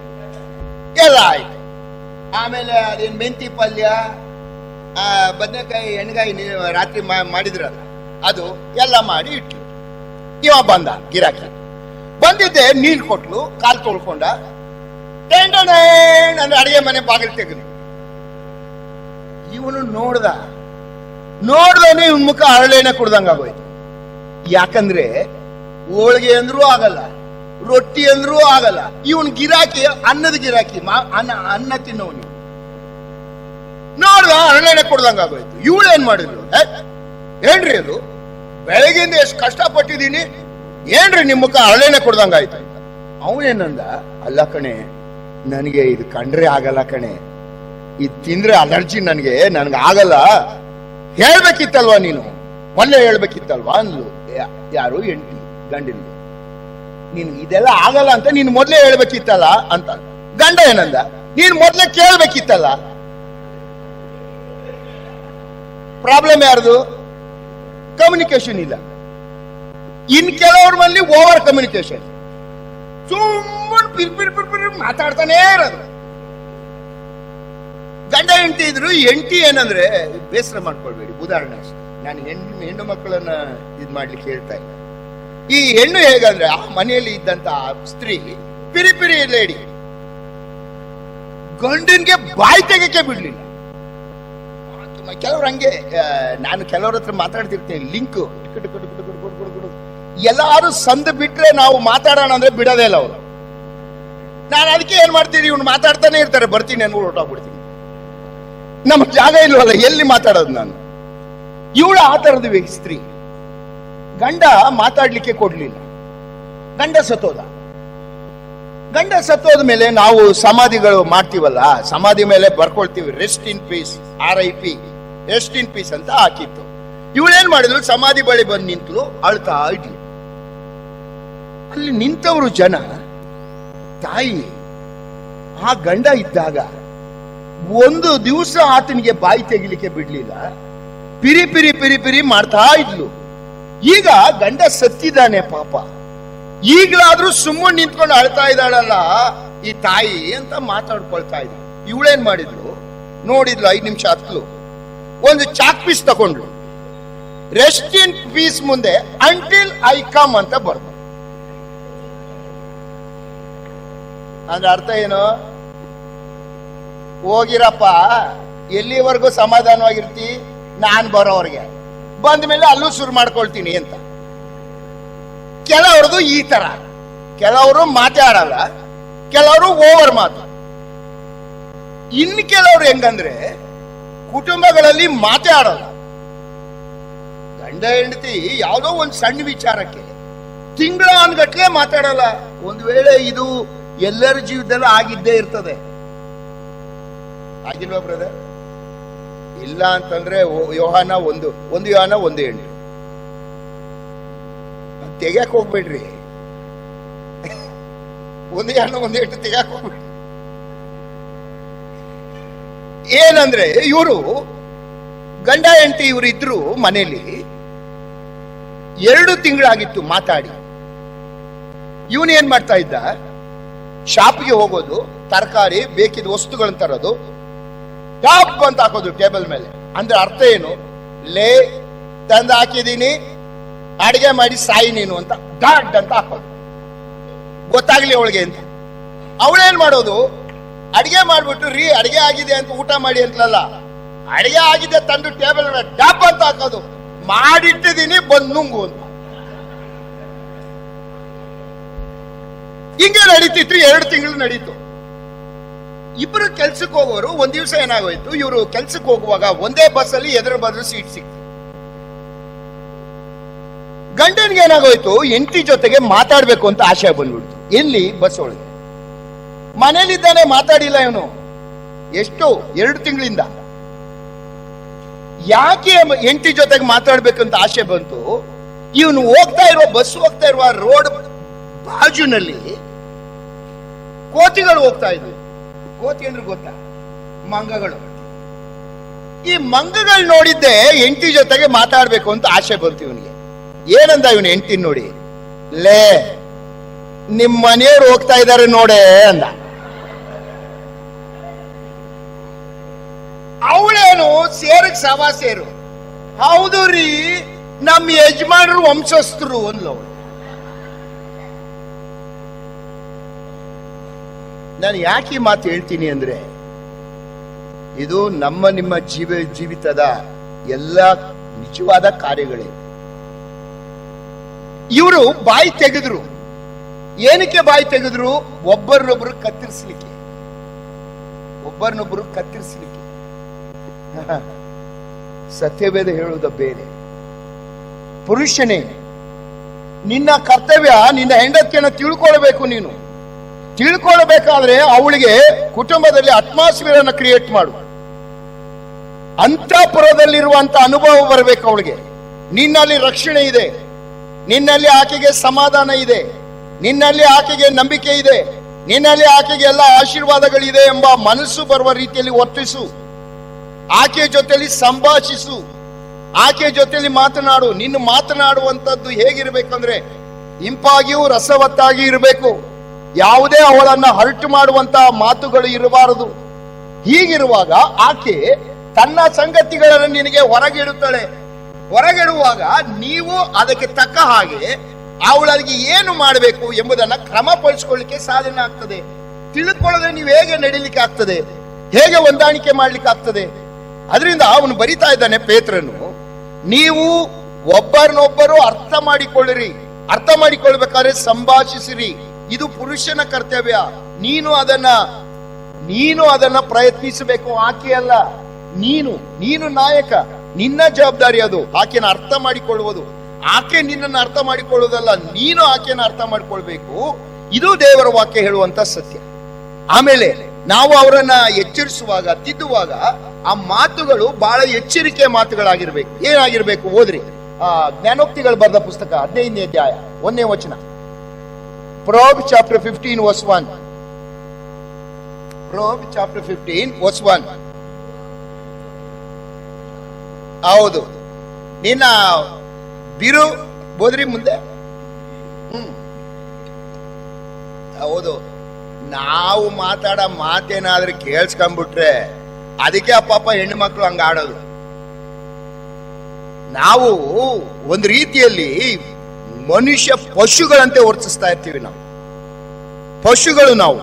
ಎಲ್ಲ ಆಯ್ತು. ಆಮೇಲೆ ಅದೇನ್ ಮೆಂತಿ ಪಲ್ಯ, ಬದನೆಕಾಯಿ ಎಣ್ಗಾಯಿ ರಾತ್ರಿ ಮಾಡಿದ್ರಲ್ಲ ಅದು ಎಲ್ಲ ಮಾಡಿ ಇಟ್ಲು. ಇವ ಬಂದ, ಗಿರಾಕಿ ಬಂದಿದ್ದೆ, ನೀರು ಕೊಟ್ಲು, ಕಾಲು ತೊಳ್ಕೊಂಡ, ಅಂದ್ರೆ ಅಡಿಗೆ ಮನೆ ಬಾಗಿಲು ತೆಗೆದು. ಇವನು ನೋಡ್ದಾನೆ ಇವನ್ ಮುಖ ಹರಳೆಣ್ಣೆ ಕುಡ್ದಂಗ ಆಗೋಯ್ತು. ಯಾಕಂದ್ರೆ ಹೋಳಿಗೆ ಅಂದ್ರೂ ಆಗಲ್ಲ, ರೊಟ್ಟಿ ಅಂದ್ರೂ ಆಗಲ್ಲ. ಇವನ್ ಗಿರಾಕಿ, ಅನ್ನದ ಗಿರಾಕಿ, ಅನ್ನ ತಿನ್ನೋನು. ನೋಡ್ದ ಹರಳೆಣ್ಣೆ ಕುಡ್ದಂಗ ಆಗೋಯ್ತು. ಇವಳು ಏನ್ ಮಾಡಿದ್ರು? ಏನ್ರಿ ಅದು? ಬೆಳಗಿಂದ ಎಷ್ಟು ಕಷ್ಟಪಟ್ಟಿದ್ದೀನಿ, ಏನ್ರಿ ನಿಮ್ ಮುಖ ಹರಳೆಣ್ಣೆ ಕುಡ್ದಂಗ ಆಯ್ತು ಅಂತ. ಅವನೇನಂದ, ಅಲ್ಲ ಕಣೆ, ನನಗೆ ಇದು ಕಂಡ್ರೆ ಆಗಲ್ಲ ಕಣೆ, ಇದು ತಿಂದ್ರೆ ಅಲರ್ಜಿ, ನನ್ಗೆ ಆಗಲ್ಲ, ಹೇಳ್ಬೇಕಿತ್ತಲ್ವಾ ನೀನು, ಮೊನ್ನೆ ಹೇಳ್ಬೇಕಿತ್ತಲ್ವಾ ಅಂದ್ಲು. ಯಾರು? ಹೆಂಡತಿ ಗಂಡನಿಗೆ. ನೀನು ಇದೆಲ್ಲ ಆಗಲ್ಲ ಅಂತ ನೀನು ಮೊದ್ಲೇ ಹೇಳ್ಬೇಕಿತ್ತಲ್ಲ ಅಂತ. ಗಂಡ ಏನಂದ, ನೀನು ಮೊದ್ಲೇ ಕೇಳ್ಬೇಕಿತ್ತಲ್ಲ. ಪ್ರಾಬ್ಲಮ್ ಯಾರ್ದು? ಕಮ್ಯುನಿಕೇಶನ್ ಇಲ್ಲ. ಇನ್ ಕೆಲವ್ರ ಮಲ್ಲಿ ಓವರ್ ಕಮ್ಯುನಿಕೇಶನ್, ಸುಮ್ಮನೆ ಪಿರ್ ಮಾತಾಡ್ತಾನೆ ಇರೋದು. ಗಂಡ ಹೆಂಡತಿ ಇದ್ರು, ಹೆಂಡತಿ ಏನಂದ್ರೆ, ಬೇಸರ ಮಾಡ್ಕೊಳ್ಬೇಡಿ, ಉದಾಹರಣೆ ಅಷ್ಟೇ, ನಾನು ಹೆಣ್ಣು ಮಕ್ಕಳನ್ನ ಇದ್ ಮಾಡ್ಲಿಕ್ಕೆ ಹೇಳ್ತಾ ಇಲ್ಲ. ಈ ಹೆಣ್ಣು ಹೇಗಂದ್ರೆ, ಆ ಮನೆಯಲ್ಲಿ ಇದ್ದಂತ ಸ್ತ್ರೀ ಪಿರಿ ಲೇಡಿ ಗಂಡನ್ಗೆ ಬಾಯಿ ತೆಗಕ್ಕೆ ಬಿಡ್ಲಿಲ್ಲ. ಕೆಲವ್ರು ಹಂಗೆ, ನಾನು ಕೆಲವ್ರ ಹತ್ರ ಮಾತಾಡ್ತಿರ್ತೇನೆ, ಲಿಂಕ್ ಎಲ್ಲಾರು ಸಂದ್ ಬಿಟ್ರೆ ನಾವು ಮಾತಾಡೋಣ ಅಂದ್ರೆ ಬಿಡೋದೇ ಇಲ್ಲ ಅವರು. ನಾನು ಅದಕ್ಕೆ ಏನ್ ಮಾಡ್ತೀನಿ, ಇವ್ನು ಮಾತಾಡ್ತಾನೆ ಇರ್ತಾರೆ, ಬರ್ತೀನಿ ಅನ್ಬಿಟ್ಟು ಹೊರಟೋಗ್ಬಿಡ್ತೀನಿ. ನಮ್ಮ ಜಾಗ ಇಲ್ವಲ್ಲ, ಎಲ್ಲಿ ಮಾತಾಡೋದು ನಾನು? ಇವಳು ಆ ತರದ ಸ್ತ್ರೀ. ಗಂಡ ಮಾತಾಡ್ಲಿಕ್ಕೆ ಕೊಡ್ಲಿಲ್ಲ, ಗಂಡ ಸತ್ತೋದ ಮೇಲೆ ನಾವು ಸಮಾಧಿಗಳು ಮಾಡ್ತೀವಲ್ಲ, ಸಮಾಧಿ ಮೇಲೆ ಬರ್ಕೊಳ್ತೀವಿ rest in peace, RIP, rest in peace ಅಂತ ಹಾಕಿತ್ತು. ಇವಳೇನ್ ಮಾಡಿದ್ಲು, ಸಮಾಧಿ ಬಳಿ ಬಂದು ನಿಂತಲು, ಅಳ್ತಾ ಇದ್ಲು. ಅಲ್ಲಿ ನಿಂತವರು ಜನ, ತಾಯಿ ಆ ಗಂಡ ಇದ್ದಾಗ ಒಂದು ದಿವಸ ಆತನಿಗೆ ಬಾಯಿ ತೆಗಿಲಿಕ್ಕೆ ಬಿಡ್ಲಿಲ್ಲ, ಪಿರಿ ಮಾಡ್ತಾ ಇದ್ಲು. ಈಗ ಗಂಡ ಸತ್ತಿದ್ದಾನೆ ಪಾಪ, ಈಗಲಾದ್ರೂ ಸುಮ್ಮನೆ ನಿಂತ್ಕೊಂಡು ಅಳ್ತಾ ಇದ್ದಾಳಲ್ಲ ಈ ತಾಯಿ ಅಂತ ಮಾತಾಡ್ಕೊಳ್ತಾ ಇದ್ಲು. ಇವಳೇನ್ ಮಾಡಿದ್ಲು, ನೋಡಿದ್ಲು, 5 ನಿಮಿಷ ಹತ್ಲು, ಒಂದು ಚಾಕ್ ಪೀಸ್ ತಗೊಂಡ್ಲು, ರೆಸ್ಟ್ ಇನ್ ಪೀಸ್ ಮುಂದೆ ಅಂಟಿಲ್ ಐ ಕಮ್ ಅಂತ ಬರ್ದು. ಅಂದ್ರೆ ಅರ್ಥ ಏನು? ಹೋಗಿರಪ್ಪ, ಎಲ್ಲಿವರೆಗೂ ಸಮಾಧಾನವಾಗಿರ್ತಿ, ನಾನ್ ಬರೋವ್ರಿಗೆ ಬಂದ ಮೇಲೆ ಅಲ್ಲೂ ಶುರು ಮಾಡ್ಕೊಳ್ತೀನಿ ಅಂತ. ಕೆಲವ್ರದು ಈ ತರ, ಕೆಲವರು ಮಾತಾಡಲ್ಲ, ಕೆಲವರು ಓವರ್ ಮಾತು. ಇನ್ನು ಕೆಲವ್ರು ಹೆಂಗಂದ್ರೆ, ಕುಟುಂಬಗಳಲ್ಲಿ ಮಾತಾಡಲ್ಲ. ಗಂಡ ಹೆಂಡತಿ ಯಾವುದೋ ಒಂದು ಸಣ್ಣ ವಿಚಾರಕ್ಕೆ ತಿಂಗಳ ಅನ್ಗಟ್ಲೆ ಮಾತಾಡಲ್ಲ. ಒಂದು ವೇಳೆ ಇದು ಎಲ್ಲರ ಜೀವನದಲ್ಲಿ ಆಗಿದ್ದೇ ಇರ್ತದೆ, ಆಗಿಲ್ವಾ ಬ್ರದರ್? ಇಲ್ಲ ಅಂತಂದ್ರೆ ಯೋಹಾನ 1:8 ತೆಗ್ಯಾಕ್ ಹೋಗ್ಬೇಡ್ರಿ, 1:8 ತೆಗ್ಯಾಕ್ ಹೋಗ್ಬೇಡ್ರಿ. ಏನಂದ್ರೆ, ಇವರು ಗಂಡ ಹೆಂಡತಿ ಇವರು ಇದ್ರು ಮನೆಯಲ್ಲಿ, 2 ತಿಂಗಳಾಗಿತ್ತು ಮಾತಾಡಿ. ಇವನು ಏನ್ ಮಾಡ್ತಾ ಇದ್ದ, ಶಾಪ್ಗೆ ಹೋಗೋದು, ತರಕಾರಿ ಬೇಕಿದ ವಸ್ತುಗಳನ್ನ ತರೋದು, ಟಾಪ್ ಅಂತ ಹಾಕೋದು ಟೇಬಲ್ ಮೇಲೆ. ಅಂದ್ರೆ ಅರ್ಥ ಏನು, ಲೇ ತಂದು ಹಾಕಿದೀನಿ, ಅಡಿಗೆ ಮಾಡಿ ಸಾಯಿ ನೀನು ಅಂತ ಡಾಡ್ ಅಂತ ಹಾಕೋದು, ಗೊತ್ತಾಗ್ಲಿ ಅವಳಿಗೆ ಅಂತ. ಅವಳೇನ್ ಮಾಡೋದು, ಅಡಿಗೆ ಮಾಡ್ಬಿಟ್ಟು ಅಡಿಗೆ ಆಗಿದೆ ಅಂತ ಊಟ ಮಾಡಿ ಅಂತಲಲ್ಲ, ಅಡಿಗೆ ಆಗಿದೆ ತಂದು ಟೇಬಲ್ ಮೇಲೆ ಡಾಪ್ ಅಂತ ಹಾಕೋದು, ಮಾಡಿಟ್ಟಿದೀನಿ ಬಂದ್ ನುಂಗು ಅಂತ. ಹಿಂಗೆ ನಡೀತಿತ್ತು, 2 ತಿಂಗಳು ನಡೀತು. ಇಬ್ರು ಕೆಲ್ಸಕ್ಕೆ ಹೋಗೋರು. ಒಂದ್ ದಿವಸ ಏನಾಗೋಯ್ತು, ಇವರು ಕೆಲ್ಸಕ್ಕೆ ಹೋಗುವಾಗ ಒಂದೇ ಬಸ್ ಅಲ್ಲಿ ಎದುರು ಬದ್ರು ಸೀಟ್ ಸಿಕ್ತು. ಗಂಡನ್ಗೆ ಏನಾಗೋಯ್ತು, ಹೆಂಡತಿ ಜೊತೆಗೆ ಮಾತಾಡ್ಬೇಕು ಅಂತ ಆಶೆ ಬಂದ್ಬಿಡ್ತು. ಎಲ್ಲಿ? ಬಸ್ ಒಳಗೆ. ಮನೇಲಿದ್ದಾನೆ, ಮಾತಾಡಿಲ್ಲ ಇವನು ಎಷ್ಟು 2 ತಿಂಗಳಿಂದ. ಯಾಕೆ ಹೆಂಡತಿ ಜೊತೆಗೆ ಮಾತಾಡ್ಬೇಕಂತ ಆಸೆ ಬಂತು? ಇವನು ಬಸ್ ಹೋಗ್ತಾ ಇರುವ ರೋಡ್ ಬಾಜುನಲ್ಲಿ ಕೋತಿಗಳು ಹೋಗ್ತಾ ಇದ್ವು. ಕೋತಿ ಅಂದ್ರೆ ಗೊತ್ತಾ? ಮಂಗಗಳು. ಈ ಮಂಗಗಳು ನೋಡಿದ್ದೆ ಹೆಂಡತಿ ಜೊತೆಗೆ ಮಾತಾಡ್ಬೇಕು ಅಂತ ಆಸೆ ಬಂತು ಇವನಿಗೆ. ಏನಂದ ಇವನು ಹೆಂಡತಿ ನೋಡಿ, ಲೇ ನಿಮ್ ಮನೆಯವ್ರು ಹೋಗ್ತಾ ಇದ್ದಾರೆ ನೋಡೆ ಅಂದ. ಅವಳೇನು ಸೇರಕ್ ಸವಾ ಸೇರು, ಹೌದು ರೀ ನಮ್ಮ ಯಜಮಾನರು ವಂಶಸ್ಥರು ಅಂದ್ಲು ಅವಳು. ನಾನು ಯಾಕೆ ಈ ಮಾತು ಹೇಳ್ತೀನಿ ಅಂದ್ರೆ, ಇದು ನಿಮ್ಮ ಜೀವಿತದ ಎಲ್ಲ ನಿಜವಾದ ಕಾರ್ಯಗಳೇ. ಇವರು ಬಾಯಿ ತೆಗೆದ್ರು. ಏನಕ್ಕೆ ಬಾಯಿ ತೆಗೆದ್ರು? ಒಬ್ಬರನ್ನೊಬ್ರು ಕತ್ತರಿಸ್ಲಿಕ್ಕೆ. ಸತ್ಯವೇದ ಹೇಳುವುದ ಬೇರೆ. ಪುರುಷನೇ, ನಿನ್ನ ಕರ್ತವ್ಯ ನಿನ್ನ ಹೆಂಡತಿಯನ್ನು ತಿಳ್ಕೊಳ್ಬೇಕು. ನೀನು ತಿಳ್ಕೊಳ್ಬೇಕಾದ್ರೆ ಅವಳಿಗೆ ಕುಟುಂಬದಲ್ಲಿ ಅಟ್ಮಾಸ್ಫಿಯರ್ ಅನ್ನು ಕ್ರಿಯೇಟ್ ಮಾಡು. ಅಂತಃಪುರದಲ್ಲಿರುವಂತ ಅನುಭವ ಬರಬೇಕು ಅವಳಿಗೆ. ನಿನ್ನಲ್ಲಿ ರಕ್ಷಣೆ ಇದೆ, ನಿನ್ನಲ್ಲಿ ಆಕೆಗೆ ಸಮಾಧಾನ ಇದೆ, ನಿನ್ನಲ್ಲಿ ಆಕೆಗೆ ನಂಬಿಕೆ ಇದೆ, ನಿನ್ನಲ್ಲಿ ಆಕೆಗೆ ಎಲ್ಲ ಆಶೀರ್ವಾದಗಳಿದೆ ಎಂಬ ಮನಸ್ಸು ಬರುವ ರೀತಿಯಲ್ಲಿ ವರ್ತಿಸು. ಆಕೆಯ ಜೊತೆಲಿ ಸಂಭಾಷಿಸು, ಆಕೆಯ ಜೊತೆಲಿ ಮಾತನಾಡು. ನಿನ್ನ ಮಾತನಾಡುವಂತದ್ದು ಹೇಗಿರ್ಬೇಕಂದ್ರೆ ಇಂಪಾಗಿಯೂ ರಸವತ್ತಾಗಿ ಇರಬೇಕು. ಯಾವುದೇ ಅವಳನ್ನ ಹರ್ಟ್ ಮಾಡುವಂತಹ ಮಾತುಗಳು ಇರಬಾರದು. ಹೀಗಿರುವಾಗ ಆಕೆ ತನ್ನ ಸಂಗತಿಗಳನ್ನು ನಿನಗೆ ಹೊರಗಿಡುತ್ತಾಳೆ. ಹೊರಗಿಡುವಾಗ ನೀವು ಅದಕ್ಕೆ ತಕ್ಕ ಹಾಗೆ ಅವಳಿಗೆ ಏನು ಮಾಡಬೇಕು ಎಂಬುದನ್ನ ಕ್ರಮಪಡಿಸಿಕೊಳ್ಳಿಕ್ಕೆ ಸಾಧನೆ ಆಗ್ತದೆ. ತಿಳ್ಕೊಳ್ಳದೆ ನೀವು ಹೇಗೆ ನಡೀಲಿಕ್ಕೆ ಆಗ್ತದೆ, ಹೇಗೆ ಹೊಂದಾಣಿಕೆ ಮಾಡ್ಲಿಕ್ಕೆ ಆಗ್ತದೆ? ಅದರಿಂದ ಅವನು ಬರಿತಾ ಇದ್ದಾನೆ ಪೇತ್ರನು, ನೀವು ಒಬ್ಬರನ್ನೊಬ್ಬರು ಅರ್ಥ ಮಾಡಿಕೊಳ್ಳಿರಿ, ಅರ್ಥ ಮಾಡಿಕೊಳ್ಬೇಕಾದ್ರೆ ಸಂಭಾಷಿಸಿರಿ. ಇದು ಪುರುಷನ ಕರ್ತವ್ಯ. ನೀನು ಅದನ್ನ ಪ್ರಯತ್ನಿಸಬೇಕು, ಆಕೆ ಅಲ್ಲ. ನೀನು ನಾಯಕ, ನಿನ್ನ ಜವಾಬ್ದಾರಿ ಅದು. ಆಕೆನ ಅರ್ಥ ಮಾಡಿಕೊಳ್ಳುವುದು. ಆಕೆ ನಿನ್ನನ್ನು ಅರ್ಥ ಮಾಡಿಕೊಳ್ಳುವುದಲ್ಲ, ನೀನು ಆಕೆನ ಅರ್ಥ ಮಾಡಿಕೊಳ್ಬೇಕು. ಇದು ದೇವರ ವಾಕ್ಯ ಹೇಳುವಂತ ಸತ್ಯ. ಆಮೇಲೆ ನಾವು ಅವರನ್ನ ಎಚ್ಚರಿಸುವಾಗ, ತಿದ್ದುವಾಗ ಆ ಮಾತುಗಳು ಬಹಳ ಎಚ್ಚರಿಕೆ ಮಾತುಗಳಾಗಿರ್ಬೇಕು. ಏನಾಗಿರ್ಬೇಕು ಓದ್ರಿ. ಜ್ಞಾನೋಕ್ತಿಗಳು ಬರೆದ ಪುಸ್ತಕ 15ನೇ ಅಧ್ಯಾಯ 1ನೇ ವಚನ. Proverbs chapter 15 verse 1. Proverbs chapter 15 verse 1. ಹೌದು, ನಿನ್ನ ಬಿರು ಬೋದ್ರಿ ಮುಂದೆ. ಹೌದು, ನಾವು ಮಾತಾಡ ಮಾತೇನಾದ್ರೂ ಕೇಳಿಸ್ಕೊಂಡ್ಬಿಟ್ರೆ ಅದಕ್ಕೆ ಪಾಪ ಹೆಣ್ಣು ಮಕ್ಕಳು ಹಂಗ ಆಡೋದು. ನಾವು ಒಂದು ರೀತಿಯಲ್ಲಿ ಮನುಷ್ಯ ಪಶುಗಳಂತೆ ವರ್ತಿಸ್ತಾ ಇರ್ತೀವಿ. ನಾವು ಪಶುಗಳು. ನಾವು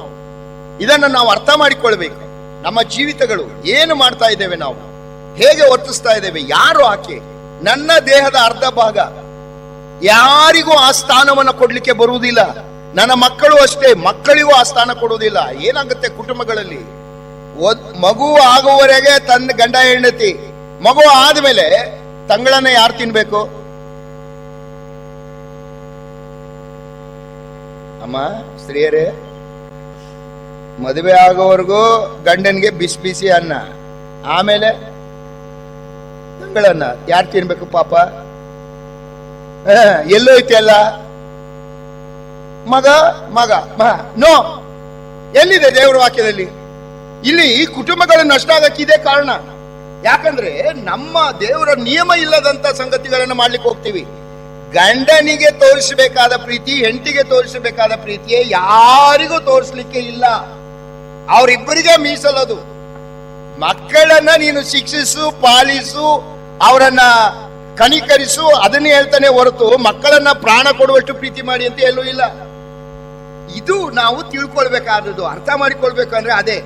ಇದನ್ನು ನಾವು ಅರ್ಥ ಮಾಡಿಕೊಳ್ಬೇಕು. ನಮ್ಮ ಜೀವಿತಗಳು ಏನು ಮಾಡ್ತಾ ಇದ್ದೇವೆ, ನಾವು ಹೇಗೆ ವರ್ತಿಸ್ತಾ ಇದ್ದೇವೆ. ಯಾರು ಆಕೆ? ನನ್ನ ದೇಹದ ಅರ್ಧ ಭಾಗ. ಯಾರಿಗೂ ಆ ಸ್ಥಾನವನ್ನು ಕೊಡ್ಲಿಕ್ಕೆ ಬರುವುದಿಲ್ಲ. ನನ್ನ ಮಕ್ಕಳು ಅಷ್ಟೇ, ಮಕ್ಕಳಿಗೂ ಆ ಸ್ಥಾನ ಕೊಡುವುದಿಲ್ಲ. ಏನಾಗುತ್ತೆ ಕುಟುಂಬಗಳಲ್ಲಿ, ಮಗು ಆಗುವವರೆಗೆ ತನ್ನ ಗಂಡ ಹೆಂಡತಿ, ಮಗು ಆದ್ಮೇಲೆ ತಂಗಳನ್ನ ಯಾರು ತಿನ್ಬೇಕು? ಅಮ್ಮ ಸ್ತ್ರೀಯರೇ, ಮದುವೆ ಆಗೋವರೆಗೂ ಗಂಡನ್ಗೆ ಬಿಸಿ ಬಿಸಿ ಅನ್ನ, ಆಮೇಲೆ ತಂಗಳನ್ನ ಯಾರು ತಿನ್ಬೇಕು ಪಾಪ? ಎಲ್ಲೋ ಐತೆ ಅಲ್ಲ, ಮಗ ಮಗ ನೋ, ಎಲ್ಲಿದೆ ದೇವರ ವಾಕ್ಯದಲ್ಲಿ? ಇಲ್ಲಿ ಕುಟುಂಬಗಳು ನಷ್ಟ ಆಗಕ್ಕೆ ಇದೇ ಕಾರಣ. ಯಾಕಂದ್ರೆ ನಮ್ಮ ದೇವರ ನಿಯಮ ಇಲ್ಲದಂತ ಸಂಗತಿಗಳನ್ನು ಮಾಡ್ಲಿಕ್ಕೆ ಹೋಗ್ತೀವಿ. ಗಂಡನಿಗೆ ತೋರಿಸಬೇಕಾದ ಪ್ರೀತಿ, ಹೆಂಡತಿಗೆ ತೋರಿಸಬೇಕಾದ ಪ್ರೀತಿಯೇ ಯಾರಿಗೂ ತೋರಿಸ್ಲಿಕ್ಕೆ ಇಲ್ಲ. ಅವರಿಬ್ಬರಿಗೆ ಮೀಸಲದು. ಮಕ್ಕಳನ್ನ ನೀನು ಶಿಕ್ಷಿಸು, ಪಾಲಿಸು, ಅವರನ್ನ ಕನಿಕರಿಸು, ಅದನ್ನೇ ಹೇಳ್ತಾನೆ ಹೊರತು ಮಕ್ಕಳನ್ನ ಪ್ರಾಣ ಕೊಡುವಷ್ಟು ಪ್ರೀತಿ ಮಾಡಿ ಅಂತ ಎಲ್ಲೂ ಇಲ್ಲ. ಇದು ನಾವು ತಿಳ್ಕೊಳ್ಬೇಕಾದದ್ದು, ಅರ್ಥ ಮಾಡಿಕೊಳ್ಬೇಕಂದ್ರೆ ಅದೇ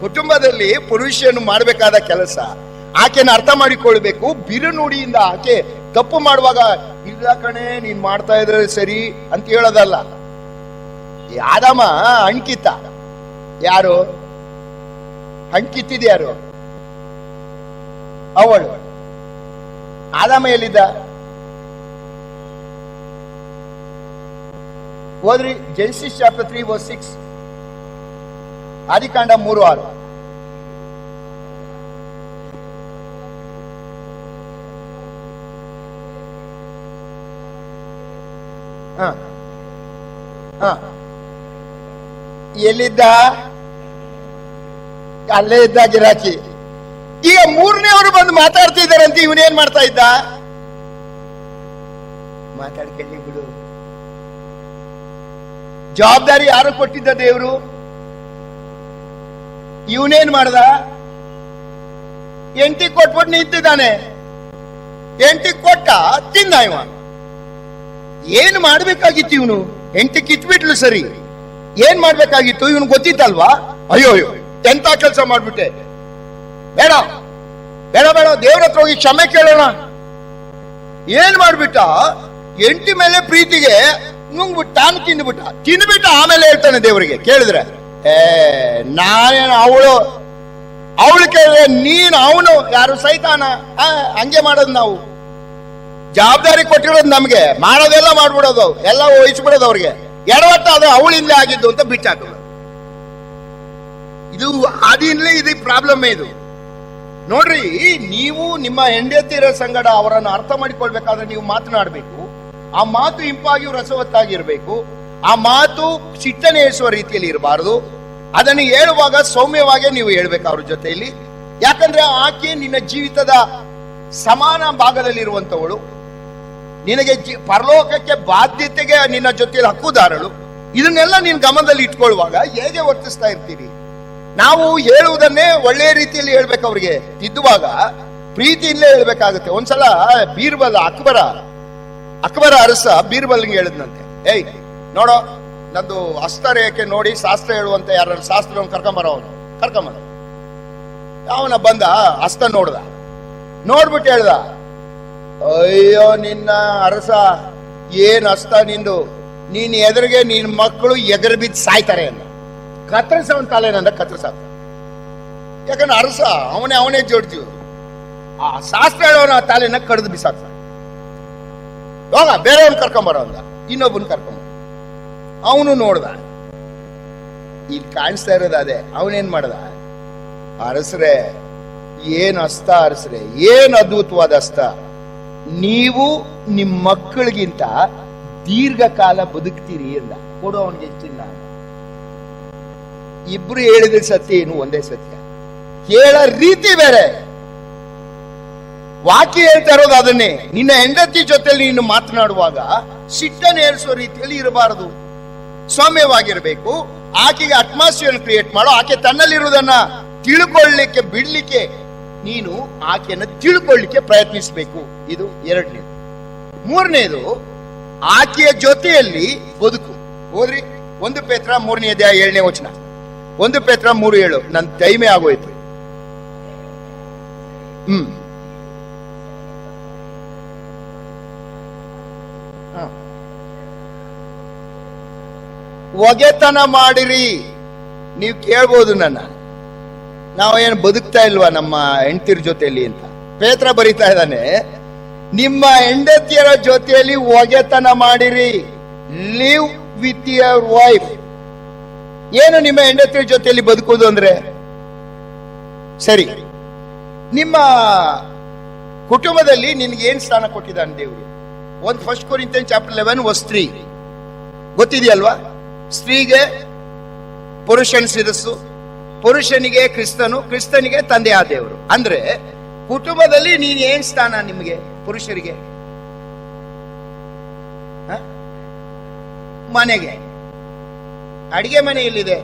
ಕುಟುಂಬದಲ್ಲಿ ಪುರುಷನು ಮಾಡಬೇಕಾದ ಕೆಲಸ. ಆಕೆನ ಅರ್ಥ ಮಾಡಿಕೊಳ್ಬೇಕು. ಬಿರುನುಡಿಯಿಂದ ಆಕೆ ತಪ್ಪು ಮಾಡುವಾಗ ಇಲ್ಲ ಕಣೆ ನೀನ್ ಮಾಡ್ತಾ ಇದ್ರೆ ಸರಿ ಅಂತ ಹೇಳೋದಲ್ಲ. ಆದಾಮ ಅಂಕಿತ ಯಾರು? ಅಂಕಿತ್ತಿದ ಯಾರು? ಅವಳು. ಆದಾಮ ಎಲ್ಲಿದ್ದ? ಓದ್ರಿ ಜೆನೆಸಿಸ್ ಚಾಪ್ಟರ್ 3 verse 6. ಆದಿಕಾಂಡ 3:6. ಎಲ್ಲಿದ್ದ? ಅಲ್ಲೇ ಇದ್ದ ಗಿರಾಕಿ. ಈಗ ಮೂರನೇವರು ಬಂದು ಮಾತಾಡ್ತಿದ್ದಾರಂತೆ. ಇವನೇನ್ ಮಾಡ್ತಾ ಇದ್ದ? ಮಾತಾಡ್ಕೊಳ್ಳಿ ಬಿಡು. ಜವಾಬ್ದಾರಿ ಯಾರು ಕೊಟ್ಟಿದ್ದ? ದೇವರು. ಇವನೇನ್ ಮಾಡ್ದ? ಎಂಟಿ ಕೊಟ್ಬಿಟ್ಟು ನಿಂತಿದ್ದಾನೆ. ಎಂಟಿ ಕೊಟ್ಟ, ತಿಂದ ಇವ. ಏನ್ ಮಾಡ್ಬೇಕಾಗಿತ್ತು ಇವನು? ಎಂಟಿ ಕಿತ್ಬಿಟ್ಲು ಸರಿ. ಏನ್ ಮಾಡ್ಬೇಕಾಗಿತ್ತು? ಇವನು ಗೊತ್ತಿತ್ತಲ್ವಾ? ಅಯ್ಯೋ ಎಂತ ಕೆಲಸ ಮಾಡ್ಬಿಟ್ಟೆ, ಬೇಡ ಬೇಡ ಬೇಡ, ದೇವ್ರ ಹತ್ರ ಹೋಗಿ ಕ್ಷಮೆ ಕೇಳೋಣ. ಏನ್ ಮಾಡ್ಬಿಟ್ಟ? ಎಂಟಿ ಮೇಲೆ ಪ್ರೀತಿಗೆ ನುಂಗ್ಬಿಟ್ಟು ತಾನು ತಿಂದ್ಬಿಟ್ಟ. ಆಮೇಲೆ ಹೇಳ್ತಾನೆ ದೇವರಿಗೆ ಕೇಳಿದ್ರೆ, ನಾನೇನು ಅವಳು ಕೇಳಿದ್ರೆ ನೀನು ಅವನು ಯಾರು? ಸೈತಾನ. ಹಂಗೆ ಮಾಡೋದು ನಾವು. ಜವಾಬ್ದಾರಿ ಕೊಟ್ಟಿರೋದು ನಮ್ಗೆ, ಮಾಡೋದೆಲ್ಲ ಮಾಡ್ಬಿಡೋದು, ಎಲ್ಲ ವಹಿಸ್ಬಿಡೋದು ಅವ್ರಿಗೆ. ಎಡವಟ್ಟ ಅದು ಅವಳಿಂದ ಆಗಿದ್ದು ಅಂತ ಬಿಟ್ಟಾಕೋದು. ಇದು ಆದಿಯಿಂದಲೇ ಇದು ಪ್ರಾಬ್ಲಮ್ ಇದು. ನೋಡ್ರಿ, ನೀವು ನಿಮ್ಮ ಹೆಂಡತಿಯರ ಸಂಗಡ ಅವರನ್ನು ಅರ್ಥ ಮಾಡಿಕೊಳ್ಬೇಕಾದ್ರೆ ನೀವು ಮಾತನಾಡಬೇಕು. ಆ ಮಾತು ಇಂಪಾಗಿ ರಸವತ್ತಾಗಿರ್ಬೇಕು. ಆ ಮಾತು ಸಿಟ್ಟನೆ ಏರಿಸುವ ರೀತಿಯಲ್ಲಿ ಇರಬಾರದು. ಅದನ್ನು ಹೇಳುವಾಗ ಸೌಮ್ಯವಾಗಿ ನೀವು ಹೇಳ್ಬೇಕು ಅವ್ರ ಜೊತೆಯಲ್ಲಿ. ಯಾಕಂದ್ರೆ ಆಕೆ ನಿನ್ನ ಜೀವಿತದ ಸಮಾನ ಭಾಗದಲ್ಲಿರುವಂತವಳು, ನಿನಗೆ ಪರಲೋಕಕ್ಕೆ ಬಾಧ್ಯತೆಗೆ ನಿನ್ನ ಜೊತೆಯಲ್ಲಿ ಹಕ್ಕುದಾರಳು. ಇದನ್ನೆಲ್ಲ ನೀನು ಗಮನದಲ್ಲಿ ಇಟ್ಕೊಳ್ಳುವಾಗ ಹೇಗೆ ವರ್ತಿಸ್ತಾ ಇರ್ತೀರಿ? ನಾವು ಹೇಳುವುದನ್ನೇ ಒಳ್ಳೆಯ ರೀತಿಯಲ್ಲಿ ಹೇಳ್ಬೇಕು. ಅವ್ರಿಗೆ ತಿದ್ದುವಾಗ ಪ್ರೀತಿಯಿಂದಲೇ ಹೇಳ್ಬೇಕಾಗುತ್ತೆ. ಒಂದ್ಸಲ ಬೀರ್ಬಲ್ ಅಕ್ಬರ ಅರಸ ಬೀರ್ಬಲ್ಗೆ ಹೇಳಿದ್ನಂತೆ, ಏಯ್ ನೋಡೋ, ನಂದು ಹಸ್ತರೇಖೆ ನೋಡಿ ಶಾಸ್ತ್ರ ಹೇಳುವಂತ ಯಾರು ಶಾಸ್ತ್ರವನ್ನು ಕರ್ಕೊಂಬರ. ಅವನ ಬಂದ, ಹಸ್ತ ನೋಡ್ಬಿಟ್ಟು ಹೇಳ್ದ, ಅಯ್ಯೋ ನಿನ್ನ ಅರಸ, ಏನ್ ಹಸ್ತ ನಿಂದು, ನೀನ್ ಎದುರಿಗೆ ನಿನ್ ಮಕ್ಕಳು ಎಗರು ಬಿದ್ದು ಸಾಯ್ತಾರೆ ಅಂದ. ಕತ್ತರಿಸವನ್ ತಾಲೇನಂದ ಕತ್ತರಿಸ. ಯಾಕಂದ್ರೆ ಅರಸ ಅವನೇ ಜೋಡ್ತೀವಿ, ಆ ಶಾಸ್ತ್ರ ಹೇಳೋನ ತಾಲೆನ ಕಡ್ದು ಬಿಸಾಕ್ತಾನೆ. ಹೋಗ ಬೇರೆಯವನ್ ಕರ್ಕೊಂಬರೋ ಅಂದ, ಇನ್ನೊಬ್ಬನ್ ಕರ್ಕೊಂಬ. ಅವನು ನೋಡ್ದ, ಇಲ್ಲಿ ಕಾಣಿಸ್ತಾ ಇರೋದು ಅದೇ. ಅವನೇನ್ ಮಾಡ್ದ, ಅರಸ್ರೆ ಏನ್ ಹಸ್ತ ಅರಸ್ರೆ, ಏನ್ ಅದ್ಭುತವಾದ ಹಸ್ತ, ನೀವು ನಿಮ್ ಮಕ್ಕಳಿಗಿಂತ ದೀರ್ಘಕಾಲ ಬದುಕ್ತೀರಿ ಅಂದ. ಕೊಡು ಅವನಿಗೆ ಚಿನ್ನ. ಇಬ್ರು ಹೇಳಿದ ಸತ್ಯ ಏನು ಒಂದೇ ಸತ್ಯ, ಹೇಳ ರೀತಿ ಬೇರೆ. ವಾಕ್ಯ ಹೇಳ್ತಾ ಇರೋದು ಅದನ್ನೇ. ನಿನ್ನ ಹೆಂಡತಿ ಜೊತೆಲಿ ನೀನು ಮಾತನಾಡುವಾಗ ಸಿಟ್ಟನ್ನು ಏರಿಸುವ ರೀತಿಯಲ್ಲಿ ಇರಬಾರದು, ಸೌಮ್ಯವಾಗಿರ್ಬೇಕು. ಆಕೆಗೆ ಅಟ್ಮಾಸ್ಫಿಯರ್ ಕ್ರಿಯೇಟ್ ಮಾಡೋ, ಆಕೆ ತನ್ನಲ್ಲಿರುವುದನ್ನ ತಿಳ್ಕೊಳ್ಳಿಕ್ಕೆ ಬಿಡ್ಲಿಕ್ಕೆ ನೀನು ಆಕೆಯನ್ನು ತಿಳ್ಕೊಳ್ಳಿಕ್ಕೆ ಪ್ರಯತ್ನಿಸಬೇಕು. ಇದು ಎರಡನೇದು. ಮೂರನೇದು, ಆಕೆಯ ಜೊತೆಯಲ್ಲಿ ಬದುಕು. ಹೋದ್ರಿ 1 ಪೇತ್ರ 3ನೇ ಅಧ್ಯಾಯ 7ನೇ ವಚನ. 1 ಪೇತ್ರ 3:7. ನನ್ ಟೈಮೇ ಆಗೋಯ್ತು. ಒಗೆತನ ಮಾಡಿರಿ. ನೀವು ಕೇಳ್ಬೋದು ನನ್ನ, ನಾವೇನು ಬದುಕ್ತಾ ಇಲ್ವಾ ನಮ್ಮ ಹೆಂಡತಿರ ಜೊತೆಯಲ್ಲಿ ಅಂತ. ಪೇತ್ರ ಬರಿತಾ ಇದ್ದಾನೆ, ನಿಮ್ಮ ಹೆಂಡತಿಯರ ಜೊತೆಯಲ್ಲಿ ಒಗೆತನ ಮಾಡಿರಿ. Live with your wife. ಏನು ನಿಮ್ಮ ಹೆಂಡತಿಯರ ಜೊತೆಯಲ್ಲಿ ಬದುಕೋದು ಅಂದ್ರೆ? ಸರಿ, ನಿಮ್ಮ ಕುಟುಂಬದಲ್ಲಿ ನಿನ್ಗೆ ಏನ್ ಸ್ಥಾನ ಕೊಟ್ಟಿದ್ದಾನೆ ದೇವರು? 1 ಕೊರಿಂಥಿಯನ್ಸ್ ಚಾಪ್ಟರ್ 11 ವರ್ಸ್ 3 ಗೊತ್ತಿದೆಯಲ್ವಾ? ಸ್ತ್ರೀಗೆ ಪುರುಷನ ಶಿರಸ್ಸು, ಪುರುಷನಿಗೆ ಕ್ರಿಸ್ತನು, ಕ್ರಿಸ್ತನಿಗೆ ತಂದೆಯ ದೇವರು. ಅಂದ್ರೆ ಕುಟುಂಬದಲ್ಲಿ ನೀನ್ ಏನ್ ಸ್ಥಾನ ನಿಮಗೆ ಪುರುಷರಿಗೆ? ಮನೆಗೆ ಅಡಿಗೆ ಮನೆ ಎಲ್ಲಿದೆ?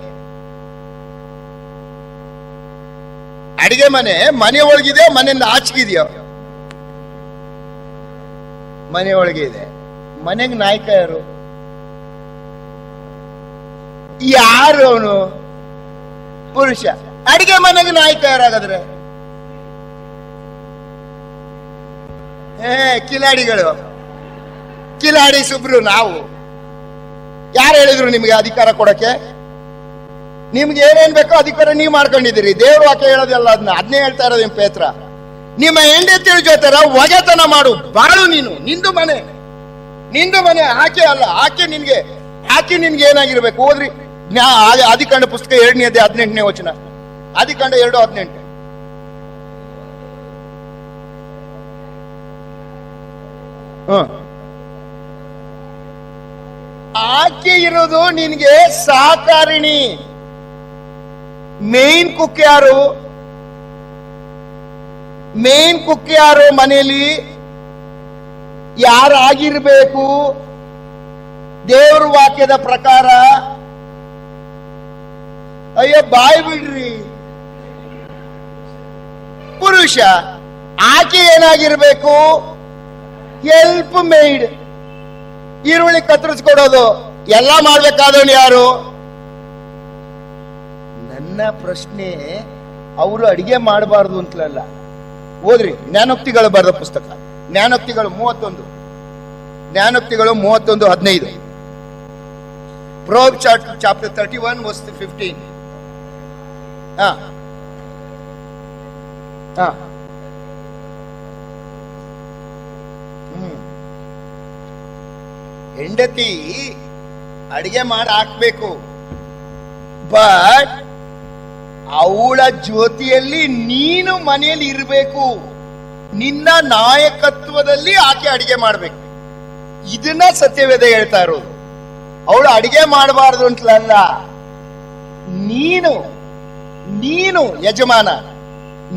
ಅಡಿಗೆ ಮನೆ ಒಳಗಿದೆ, ಮನೆಯಿಂದ ಆಚೆಗಿದೆಯೋ? ಮನೆ ಒಳಗೆ ಇದೆ. ಮನೆಗೆ ನಾಯಕ ಯಾರು? ಅವನು? ಪುರುಷ. ಅಡಿಗೆ ಮನೆಗೆ ನಾಯಕ ಯಾರಾಗಾದ್ರೆ? ಕಿಲಾಡಿ ಸುಬ್ರು ನಾವು. ಯಾರು ಹೇಳಿದ್ರು ನಿಮ್ಗೆ ಅಧಿಕಾರ ಕೊಡಕ್ಕೆ? ನಿಮ್ಗೆ ಏನೇನ್ ಬೇಕೋ ಅಧಿಕಾರ ನೀವು ಮಾಡ್ಕೊಂಡಿದ್ದೀರಿ. ದೇವ್ರು ವಾಕ್ಯ ಹೇಳೋದಲ್ಲ, ಅದನ್ನೇ ಹೇಳ್ತಾ ಇರೋದು ಪೇತ್ರ. ನಿಮ್ಮ ಹೆಂಡತಿಯ ಜೊತೆ ಒಗೆತನ ಮಾಡು, ಬಾಳು ನೀನು. ನಿಂದು ಮನೆ ಆಕೆ ಅಲ್ಲ. ಆಕೆ ನಿನ್ಗೆ ಏನಾಗಿರ್ಬೇಕು? ಹೋದ್ರಿ ಆದಿಕಾಂಡ ಪುಸ್ತಕ 2ನೇ ಅಧ್ಯಾಯ 18ನೇ ವಚನ. ಆದಿಕಾಂಡ 2:18. ಆಕೆ ಇರೋದು ನಿನ್ಗೆ ಸಹಕಾರಿಣಿ. ಮೇನ್ ಕುಕ್ ಯಾರು ಮನೆಯಲ್ಲಿ? ಯಾರಾಗಿರ್ಬೇಕು? ದೇವ್ರ ವಾಕ್ಯದ ಪ್ರಕಾರ ಅಯ್ಯೋ ಬಾಯ್ ಬಿಡ್ರಿ, ಪುರುಷ. ಆಕೆ ಏನಾಗಿರ್ಬೇಕು? Help maid. ಈರುಳ್ಳಿ ಕತ್ತರಿಸ್ಕೊಡೋದು ಎಲ್ಲ ಮಾಡ್ಬೇಕಾದವನು ಯಾರು? ನನ್ನ ಪ್ರಶ್ನೆ, ಅವರು ಅಡಿಗೆ ಮಾಡಬಾರ್ದು ಅಂತಲಲ್ಲ. ಓದ್ರಿ ಜ್ಞಾನೋಕ್ತಿಗಳು ಬರೆದ ಪುಸ್ತಕ, ಜ್ಞಾನೋಕ್ತಿಗಳು 31:15. Proverbs chapter 31 verse 15. ಹೆಂಡತಿ ಅಡಿಗೆ ಮಾಡಿ ಹಾಕ್ಬೇಕು, ಬಟ್ ಅವಳ ಜೊತೆಯಲ್ಲಿ ನೀನು ಮನೆಯಲ್ಲಿ ಇರಬೇಕು. ನಿನ್ನ ನಾಯಕತ್ವದಲ್ಲಿ ಆಕೆ ಅಡಿಗೆ ಮಾಡ್ಬೇಕು. ಇದನ್ನ ಸತ್ಯವೇದ ಹೇಳ್ತಾ ಇರೋದು. ಅವಳು ಅಡಿಗೆ ಮಾಡಬಾರ್ದು ಅಂತಲಲ್ಲ, ನೀನು ಯಜಮಾನ,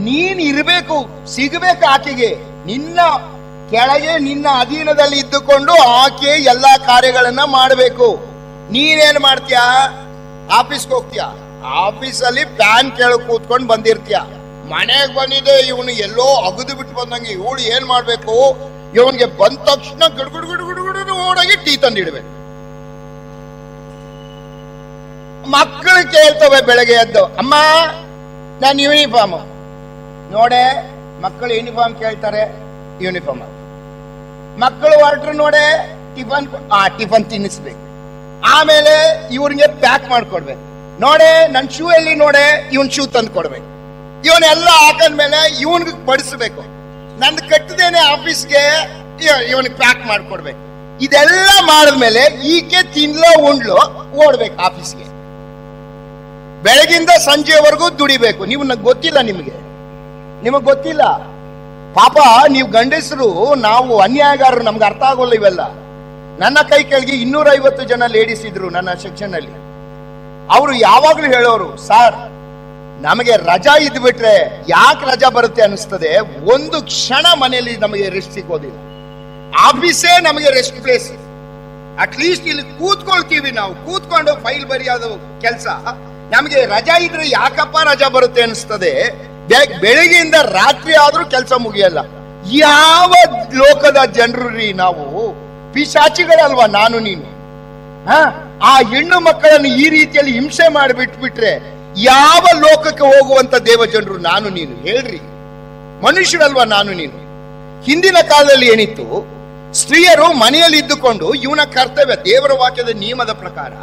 ನೀನ್ ಇರಬೇಕು, ಸಿಗಬೇಕು ಆಕೆಗೆ. ನಿನ್ನ ಕೆಳಗೆ ನಿನ್ನ ಅಧೀನದಲ್ಲಿ ಇದ್ದುಕೊಂಡು ಆಕೆ ಎಲ್ಲಾ ಕಾರ್ಯಗಳನ್ನ ಮಾಡಬೇಕು. ನೀನೇನ್ ಮಾಡ್ತೀಯ? ಆಫೀಸ್ಗೆ ಹೋಗ್ತೀಯ, ಆಫೀಸಲ್ಲಿ ಫ್ಯಾನ್ ಕೆಳಗೆ ಕೂತ್ಕೊಂಡು ಬಂದಿರ್ತೀಯ. ಮನೆಗೆ ಬಂದಿದೆ ಇವನು ಎಲ್ಲೋ ಅಗದು ಬಿಟ್ಟು ಬಂದಂಗೆ. ಇವಳು ಏನ್ ಮಾಡ್ಬೇಕು? ಇವನ್ಗೆ ಬಂದ ತಕ್ಷಣ ಗುಡುಗುಡು ಓಡಾಗಿ ಟೀ ತಂದಿಡ್ಬೇಕು. ಮಕ್ಕಳು ಕೇಳ್ತವೆ ಬೆಳಗ್ಗೆ ಎದ್ದು, ಅಮ್ಮ ನಾನು ಯೂನಿಫಾರ್ಮ್. ನೋಡೆ ಮಕ್ಕಳು ಯೂನಿಫಾರ್ಮ್ ಕೇಳ್ತಾರೆ, ಯೂನಿಫಾರ್ಮ್. ಮಕ್ಕಳು ಹೊರಟ್ರು ನೋಡೆ ಟಿಫನ್ ತಿನ್ನಿಸ್ಬೇಕು. ಆಮೇಲೆ ಇವ್ರಿಗೆ ಪ್ಯಾಕ್ ಮಾಡ್ಕೊಡ್ಬೇಕು. ನೋಡೆ ನನ್ ಶೂ ಎಲ್ಲಿ? ನೋಡೆ ಇವನ್ ಶೂ ತಂದು ಕೊಡ್ಬೇಕು. ಇವನೆಲ್ಲ ಹಾಕಂದ್ಮೇಲೆ ಇವನ್ಗೆ ಬಡಿಸ್ಬೇಕು. ನಂದು ಕಟ್ಟಿದೇನೆ ಆಫೀಸ್ಗೆ ಇವನಿಗೆ ಪ್ಯಾಕ್ ಮಾಡ್ಕೊಡ್ಬೇಕು. ಇದೆಲ್ಲ ಮಾಡಿದ್ಮೇಲೆ ಈಕೆ ತಿನ್ಲೋ ಉಂಡ್ಲೋ ಓಡ್ಬೇಕು ಆಫೀಸ್ಗೆ. ಬೆಳಗಿಂದ ಸಂಜೆವರೆಗೂ ದುಡಿಬೇಕು. ಗೊತ್ತಿಲ್ಲ ನಿಮಗೆ ಗೊತ್ತಿಲ್ಲ. ಪಾಪ ನೀವು ಗಂಡಸರು, ನಾವು ಅನ್ಯಾಯಗಾರರು, ನಮ್ಗೆ ಅರ್ಥ ಆಗೋಲ್ಲ ಇವೆಲ್ಲ. ನನ್ನ ಕೈ ಕೆಳಗೆ 250 ಜನ ಲೇಡೀಸ್ ಇದ್ರು ನನ್ನ ಸೆಕ್ಷನ್ ಅಲ್ಲಿ. ಅವರು ಯಾವಾಗ್ಲೂ ಹೇಳೋರು, ಸರ್ ನಮಗೆ ರಜಾ ಇದ್ಬಿಟ್ರೆ ಯಾಕೆ ರಜಾ ಬರುತ್ತೆ ಅನಿಸ್ತದೆ, ಒಂದು ಕ್ಷಣ ಮನೆಯಲ್ಲಿ ನಮಗೆ ರೆಸ್ಟ್ ಸಿಗೋದಿಲ್ಲ. ಆಫೀಸೇ ನಮಗೆ ರೆಸ್ಟ್ ಪ್ಲೇಸ್. ಅಟ್ಲೀಸ್ಟ್ ಇಲ್ಲಿ ಕೂತ್ಕೊಳ್ತೀವಿ, ನಾವು ಕೂತ್ಕೊಂಡು ಫೈಲ್ ಬರೆಯೋದು ಕೆಲಸ. ನಮಗೆ ರಜಾ ಇದ್ರೆ ಯಾಕಪ್ಪ ರಜಾ ಬರುತ್ತೆ ಅನಿಸ್ತದೆ. ಬೆಳಗ್ಗೆಯಿಂದ ರಾತ್ರಿ ಆದ್ರೂ ಕೆಲಸ ಮುಗಿಯಲ್ಲ. ಯಾವ ಲೋಕದ ಜನರು ರೀ ನಾವು? ಪಿಶಾಚಿಗಳಲ್ವಾ ನಾನು ನೀನು? ಆ ಹೆಣ್ಣು ಮಕ್ಕಳನ್ನು ಈ ರೀತಿಯಲ್ಲಿ ಹಿಂಸೆ ಮಾಡಿಬಿಟ್ಬಿಟ್ರೆ ಯಾವ ಲೋಕಕ್ಕೆ ಹೋಗುವಂತ ದೇವ ಜನರು ನಾನು ನೀನು? ಹೇಳ್ರಿ, ಮನುಷ್ಯರಲ್ವಾ ನಾನು ನೀನು? ಹಿಂದಿನ ಕಾಲದಲ್ಲಿ ಏನಿತ್ತು, ಸ್ತ್ರೀಯರು ಮನೆಯಲ್ಲಿ ಇದ್ದುಕೊಂಡು ಇವನ ಕರ್ತವ್ಯ, ದೇವರ ವಾಕ್ಯದ ನಿಯಮದ ಪ್ರಕಾರ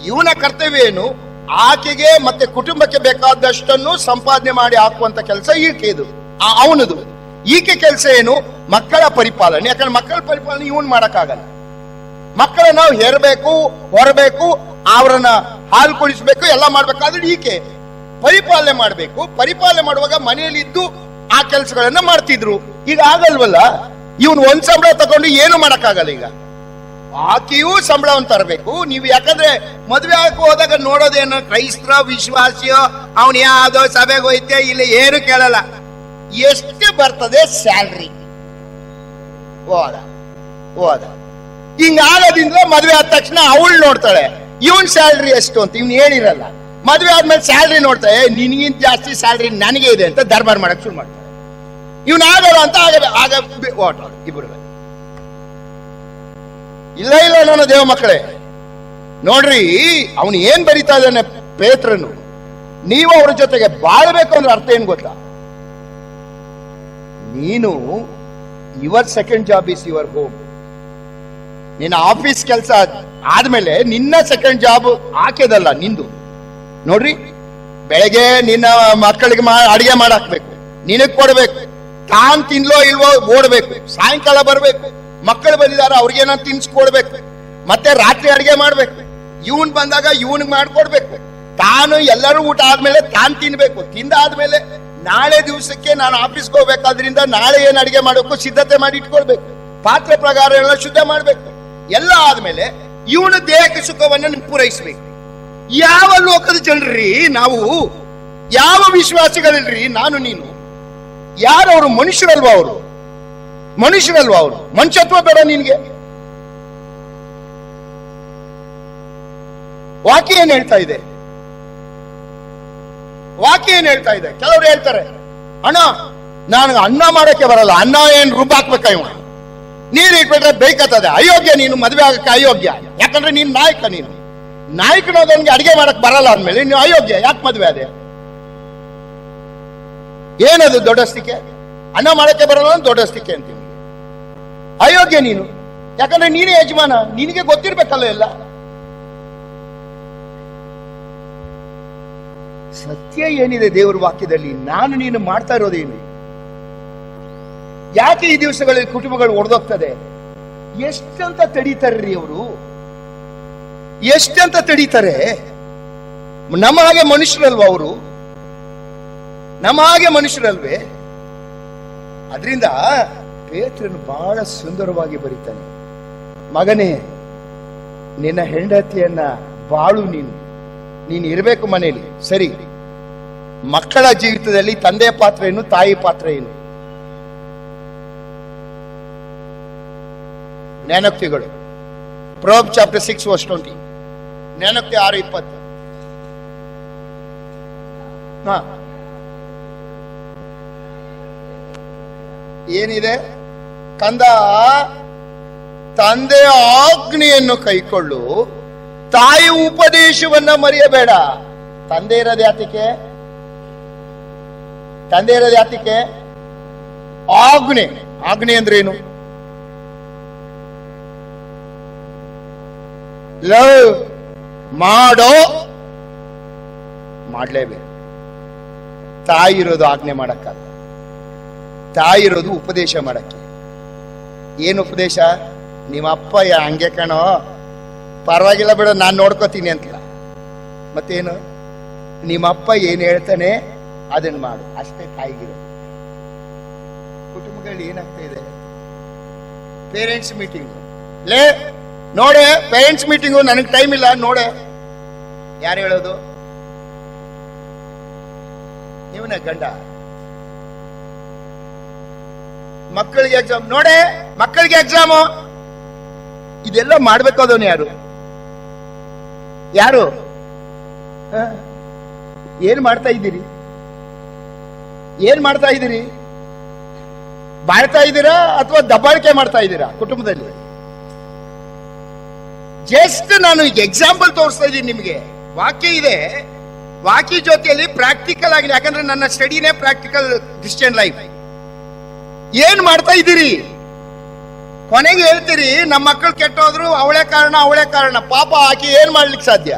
ಇವನ ಕರ್ತವ್ಯ ಏನು? ಆಕೆಗೆ ಮತ್ತೆ ಕುಟುಂಬಕ್ಕೆ ಬೇಕಾದಷ್ಟನ್ನು ಸಂಪಾದನೆ ಮಾಡಿ ಹಾಕುವಂತ ಕೆಲಸ ಈಕೆದು, ಅವನದು. ಈಕೆ ಕೆಲಸ ಏನು? ಮಕ್ಕಳ ಪರಿಪಾಲನೆ. ಯಾಕಂದ್ರೆ ಮಕ್ಕಳ ಪರಿಪಾಲನೆ ಇವನ್ ಮಾಡಕ್ಕಾಗಲ್ಲ. ಮಕ್ಕಳ ನಾವು ಹೆರಬೇಕು, ಹೊರಬೇಕು, ಅವರನ್ನ ಹಾಲು ಕುಡಿಸ್ಬೇಕು, ಎಲ್ಲ ಮಾಡ್ಬೇಕಾದ್ರೆ ಈಕೆ ಪರಿಪಾಲನೆ ಮಾಡ್ಬೇಕು. ಪರಿಪಾಲನೆ ಮಾಡುವಾಗ ಮನೆಯಲ್ಲಿ ಇದ್ದು ಆ ಕೆಲಸಗಳನ್ನ ಮಾಡ್ತಿದ್ರು. ಈಗ ಆಗಲ್ವಲ್ಲ. ಇವನು ಒಂದ್ ಸಂಬಳ ತಗೊಂಡು ಏನು ಮಾಡಕ್ಕಾಗಲ್ಲ. ಈಗ ಆಕೆಯೂ ಸಂಬಳವನ್ನು ತರಬೇಕು ನೀವು. ಯಾಕಂದ್ರೆ ಮದ್ವೆ ಹಾಕಿ ಹೋದಾಗ ನೋಡೋದೇನು, ಕ್ರೈಸ್ತರ ವಿಶ್ವಾಸಿಯೋ, ಅವನ್ ಯಾವ್ದೋ ಸಭೆಗೆ ಹೋಯ್ತೆ, ಇಲ್ಲಿ ಏನು ಕೇಳಲ್ಲ, ಎಷ್ಟು ಬರ್ತದೆ ಸ್ಯಾಲ್ರಿ, ಹೋದ. ಹಿಂಗಾಗೋದ್ರಿಂದ ಮದ್ವೆ ಆದ ತಕ್ಷಣ ಅವಳು ನೋಡ್ತಾಳೆ ಇವನ್ ಸ್ಯಾಲ್ರಿ ಎಷ್ಟು ಅಂತ. ಇವ್ನು ಹೇಳಿರಲ್ಲ. ಮದ್ವೆ ಆದ್ಮೇಲೆ ಸ್ಯಾಲ್ರಿ ನೋಡ್ತಾಳೆ, ನಿನ್ಗಿಂತ ಜಾಸ್ತಿ ಸ್ಯಾಲ್ರಿ ನನಗೆ ಇದೆ ಅಂತ ದರ್ಬಾರ್ ಮಾಡಕ್ ಶುರು ಮಾಡ್ತಾಳೆ. ಇವನ್ ಆಗಲ್ಲ ಅಂತ ಆಗ ಇಬ್ರು ಇಲ್ಲ ನನ್ನ ದೇವ ಮಕ್ಕಳೇ, ನೋಡ್ರಿ ಅವನು ಏನ್ ಬರೀತಾ ಇದ್ದಾನೆ ಪೇತ್ರನು. ನೀವು ಅವ್ರ ಜೊತೆಗೆ ಬಾಳ್ಬೇಕು ಅಂದ್ರೆ ಅರ್ಥ ಏನ್ ಗೊತ್ತಾ? ನೀನು your second job is your home. ನಿನ್ನ ಆಫೀಸ್ ಕೆಲಸ ಆದ್ಮೇಲೆ ನಿನ್ನ ಸೆಕೆಂಡ್ ಜಾಬ್ ಹಾಕಿದಲ್ಲ ನಿಂದು. ನೋಡ್ರಿ, ಬೆಳಗ್ಗೆ ನಿನ್ನ ಮಕ್ಕಳಿಗೆ ಅಡಿಗೆ ಮಾಡಾಕ್ಬೇಕು, ನಿನಗ್ ಕೊಡ್ಬೇಕು, ತಾನ್ ತಿನ್ಲೋ ಇಲ್ವೋ ಓಡ್ಬೇಕು, ಸಾಯಂಕಾಲ ಬರ್ಬೇಕು, ಮಕ್ಕಳು ಬಂದಿದ್ದಾರೆ ಅವ್ರಿಗೇನ ತಿನ್ಸ್ಕೊಡ್ಬೇಕು, ಮತ್ತೆ ರಾತ್ರಿ ಅಡಿಗೆ ಮಾಡ್ಬೇಕು, ಇವನ್ ಬಂದಾಗ ಇವನ್ಗೆ ಮಾಡ್ಕೊಡ್ಬೇಕು, ತಾನು ಎಲ್ಲರೂ ಊಟ ಆದ್ಮೇಲೆ ತಾನು ತಿನ್ಬೇಕು, ತಿಂದಾದ್ಮೇಲೆ ನಾಳೆ ದಿವಸಕ್ಕೆ ನಾನು ಆಫೀಸ್ಗೆ ಹೋಗ್ಬೇಕಾದ್ರಿಂದ ನಾಳೆ ಏನ್ ಅಡಿಗೆ ಮಾಡಬೇಕು ಸಿದ್ಧತೆ ಮಾಡಿ ಇಟ್ಕೊಳ್ಬೇಕು, ಪಾತ್ರೆ ಪ್ರಕಾರ ಎಲ್ಲ ಶುದ್ಧ ಮಾಡ್ಬೇಕು. ಎಲ್ಲ ಆದ್ಮೇಲೆ ಇವನು ದೇಹಕ್ಕೆ ಸುಖವನ್ನು ಪೂರೈಸ್ಬೇಕು. ಯಾವ ಲೋಕದ ಜನರ್ರಿ ನಾವು? ಯಾವ ವಿಶ್ವಾಸಿಗಳಿಲ್ರಿ ನಾನು ನೀನು? ಯಾರವರು? ಮನುಷ್ಯರಲ್ವಾ ಅವರು? ಮನುಷ್ಯತ್ವ ಬೇಡ ನಿನ್ಗೆ? ವಾಕ್ಯ ಏನ್ ಹೇಳ್ತಾ ಇದೆ? ಕೆಲವರು ಹೇಳ್ತಾರೆ, ಅಣ್ಣ ನಾನು ಅನ್ನ ಮಾಡಕ್ಕೆ ಬರಲ್ಲ, ಅನ್ನ ಏನ್ ರುಬ್ಬಾಕ್ಬೇಕ, ಇವ ನೀರು ಇಟ್ಬಿಟ್ರೆ ಬೇಕತ್ತದೆ, ಅಯೋಗ್ಯ ನೀನು, ಮದ್ವೆ ಆಗಕ್ಕೆ ಅಯೋಗ್ಯ. ಯಾಕಂದ್ರೆ ನೀನ್ ನಾಯಕನಾದವನ್ಗೆ ಅಡಿಗೆ ಮಾಡಕ್ ಬರಲ್ಲ ಅಂದ್ಮೇಲೆ ನೀವು ಅಯೋಗ್ಯ, ಯಾಕೆ ಮದ್ವೆ ಅದೇ? ಏನದು ದೊಡ್ಡಸ್ತಿಕೆ? ಅನ್ನ ಮಾಡಕ್ಕೆ ಬರಲ್ಲ ದೊಡ್ಡಸ್ತಿಕೆ ಅಂತೀವಿ. ಅಯೋಗ್ಯ ನೀನು, ಯಾಕಂದ್ರೆ ನೀನೇ ಯಜಮಾನ, ನಿನಗೆ ಗೊತ್ತಿರ್ಬೇಕಲ್ಲ ಎಲ್ಲ. ಸತ್ಯ ಏನಿದೆ ದೇವರ ವಾಕ್ಯದಲ್ಲಿ? ನಾನು ನೀನು ಮಾಡ್ತಾ ಇರೋದೇನು? ಯಾಕೆ ಈ ದಿವಸಗಳಲ್ಲಿ ಕುಟುಂಬಗಳು ಒಡೆದೋಗ್ತದೆ? ಎಷ್ಟಂತ ತಡೀತಾರ್ರಿ ಅವರು? ಎಷ್ಟಂತ ತಡೀತಾರೆ? ನಮ್ಮ ಹಾಗೆ ಮನುಷ್ಯರಲ್ವ ಅವರು? ನಮ್ಮ ಹಾಗೆ ಮನುಷ್ಯರಲ್ವೇ? ಅದರಿಂದ ಪೇತ್ರನು ಬಹಳ ಸುಂದರವಾಗಿ ಬರೀತಾನೆ, ಮಗನೇ, ನಿನ್ನ ಹೆಂಡತಿಯನ್ನ ಬಾಳು, ನೀನು ಇರಬೇಕು ಮನೆಯಲ್ಲಿ. ಸರಿ, ಮಕ್ಕಳ ಜೀವಿತದಲ್ಲಿ ತಂದೆ ಪಾತ್ರ ಏನು, ತಾಯಿ ಪಾತ್ರ ಏನು? ಜ್ಞಾನೋಕ್ತಿಗಳು, ಪ್ರೊವರ್ಬ್ಸ್ ಚಾಪ್ಟರ್ 6 verse 20, ಜ್ಞಾನೋಕ್ತಿ 6:20. ಏನಿದೆ? ಕಂದ, ತಂದೆ ಆಜ್ಞೆಯನ್ನು ಕೈಕೊಳ್ಳು, ತಾಯಿ ಉಪದೇಶವನ್ನ ಮರೆಯಬೇಡ. ತಂದೆ ಇರೋದು ಯಾತಕ್ಕೆ? ಆಜ್ಞೆ. ಆಜ್ಞೆ ಅಂದ್ರೆ ಏನು? ಲವ್ ಮಾಡೋ, ಮಾಡ್ಲೇಬೇಕು. ತಾಯಿ ಇರೋದು ಆಜ್ಞೆ ಮಾಡಕ್ಕಲ್ಲ, ತಾಯಿ ಇರೋದು ಉಪದೇಶ ಮಾಡಕ್ಕೆ. ಏನು ಉಪದೇಶ? ನಿಮ್ಮಪ್ಪ ಹಂಗೆ ಕಣೋ, ಪರವಾಗಿಲ್ಲ ಬಿಡ, ನಾನು ನೋಡ್ಕೋತೀನಿ ಅಂತ. ಮತ್ತೇನು? ನಿಮ್ಮಪ್ಪ ಏನ್ ಹೇಳ್ತಾನೆ ಅದನ್ನ ಮಾಡು, ಅಷ್ಟೇ ತಾಯಿಗಿರೋದು. ಕುಟುಂಬಗಳಲ್ಲಿ ಏನಾಗ್ತಾ ಇದೆ? ಪೇರೆಂಟ್ಸ್ ಮೀಟಿಂಗ್ ನೋಡೆ, ಪೇರೆಂಟ್ಸ್ ಮೀಟಿಂಗು, ನನಗೆ ಟೈಮ್ ಇಲ್ಲ ನೋಡೆ. ಯಾರು ಹೇಳೋದು? ನೀವನ ಗಂಡ. ಮಕ್ಕಳಿಗೆ ಎಕ್ಸಾಮ್ ನೋಡೆ, ಮಕ್ಕಳಿಗೆ ಎಕ್ಸಾಮು, ಇದೆಲ್ಲ ಮಾಡ್ಬೇಕಾದವನು ಯಾರು? ಏನ್ ಮಾಡ್ತಾ ಇದ್ದೀರಿ? ಬಾಳ್ತಾ ಇದ್ದೀರಾ ಅಥವಾ ದಬ್ಬಾಳಿಕೆ ಮಾಡ್ತಾ ಇದ್ದೀರಾ ಕುಟುಂಬದಲ್ಲಿ? ಜಸ್ಟ್ ನಾನು ಈಗ ಎಕ್ಸಾಂಪಲ್ ತೋರಿಸ್ತಾ ಇದ್ದೀನಿ ನಿಮಗೆ. ವಾಕ್ಯ ಇದೆ, ವಾಕ್ಯ ಜೊತೆಯಲ್ಲಿ ಪ್ರಾಕ್ಟಿಕಲ್ ಆಗಿದೆ. ಯಾಕಂದ್ರೆ ನನ್ನ ಸ್ಟಡಿನೇ ಪ್ರಾಕ್ಟಿಕಲ್ ಕ್ರಿಶ್ಚಿಯನ್ ಲೈಫ್. ಏನ್ ಮಾಡ್ತಾ ಇದ್ದೀರಿ? ಕೊನೆಗೆ ಹೇಳ್ತೀರಿ ನಮ್ಮ ಮಕ್ಕಳು ಕೆಟ್ಟೋದ್ರು, ಅವಳೇ ಕಾರಣ. ಪಾಪ, ಆಕೆ ಏನ್ ಮಾಡ್ಲಿಕ್ಕೆ ಸಾಧ್ಯ?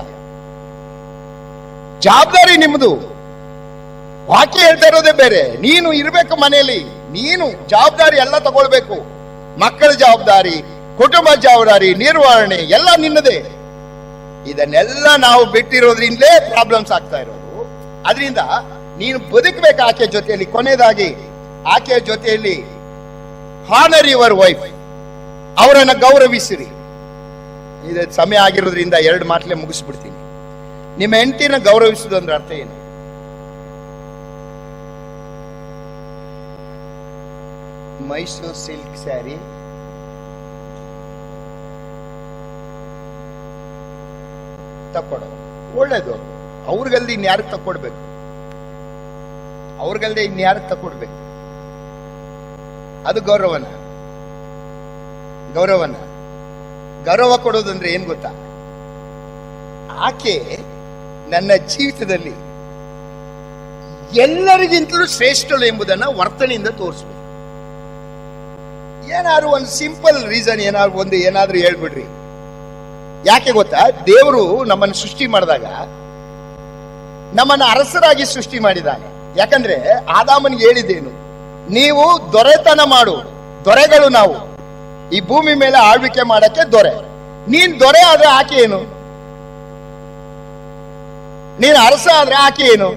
ಜವಾಬ್ದಾರಿ ನಿಮ್ದು. ವಾಕ್ಯ ಹೇಳ್ತಾ ಇರೋದೇ ಬೇರೆ. ನೀನು ಇರ್ಬೇಕು ಮನೆಯಲ್ಲಿ, ನೀನು ಜವಾಬ್ದಾರಿ ಎಲ್ಲ ತಗೊಳ್ಬೇಕು. ಮಕ್ಕಳ ಜವಾಬ್ದಾರಿ, ಕುಟುಂಬ ಜವಾಬ್ದಾರಿ, ನಿರ್ವಹಣೆ ಎಲ್ಲ ನಿನ್ನದೇ. ಇದನ್ನೆಲ್ಲ ನಾವು ಬಿಟ್ಟಿರೋದ್ರಿಂದಲೇ ಪ್ರಾಬ್ಲಮ್ಸ್ ಆಗ್ತಾ ಇರೋದು. ಅದರಿಂದ ನೀನು ಬದುಕಬೇಕು ಆಕೆ ಜೊತೆಯಲ್ಲಿ. ಕೊನೆಯದಾಗಿ ಆಕೆಯ ಜೊತೆಯಲ್ಲಿ ಹಾನರ್ ಯುವರ್ ವೈಫ್, ಅವರನ್ನ ಗೌರವಿಸಿರಿ. ಇದು ಸಮಯ ಆಗಿರೋದ್ರಿಂದ 2 ಮಾತಲ್ಲೇ ಮುಗಿಸ್ಬಿಡ್ತೀನಿ. ನಿಮ್ಮ ಹೆಂಡತಿನ ಗೌರವಿಸುವುದು ಅಂದ್ರೆ ಅರ್ಥ ಏನು? ಮೈಸೂರು ಸಿಲ್ಕ್ ಸ್ಯಾರಿ, ತಕ್ಕೊಡೋ, ಒಳ್ಳೇದು. ಅವ್ರಿಗಲ್ದೆ ಇನ್ಯಾರಿಗೆ ತಕ್ಕೊಡ್ಬೇಕು? ಅದು ಗೌರವ ಕೊಡೋದಂದ್ರೆ ಏನ್ ಗೊತ್ತಾ? ಆಕೆ ನನ್ನ ಜೀವಿತದಲ್ಲಿ ಎಲ್ಲರಿಗಿಂತಲೂ ಶ್ರೇಷ್ಠಳು ಎಂಬುದನ್ನ ವರ್ತನೆಯಿಂದ ತೋರಿಸ್ಬೇಕು. ಏನಾದ್ರು ಒಂದು ಸಿಂಪಲ್ ರೀಸನ್, ಏನಾದ್ರೂ ಹೇಳ್ಬಿಡ್ರಿ. ಯಾಕೆ ಗೊತ್ತಾ? ದೇವರು ನಮ್ಮನ್ನು ಸೃಷ್ಟಿ ಮಾಡಿದಾಗ ನಮ್ಮನ್ನು ಅರಸರಾಗಿ ಸೃಷ್ಟಿ ಮಾಡಿದ್ದಾನೆ. ಯಾಕಂದ್ರೆ ಆದಾಮನಿಗೆ ಹೇಳಿದ್ದೇನು? ನೀವು ದೊರೆತನ ಮಾಡು. ದೊರೆಗಳು ನಾವು ಈ ಭೂಮಿ ಮೇಲೆ ಆಳ್ವಿಕೆ ಮಾಡಕ್ಕೆ ದೊರೆ. ನೀನ್ ದೊರೆ ಆದ್ರೆ ಆಕೆ ಏನು? ನೀನು ಅರಸ ಆದ್ರೆ ಆಕೆ ಏನು?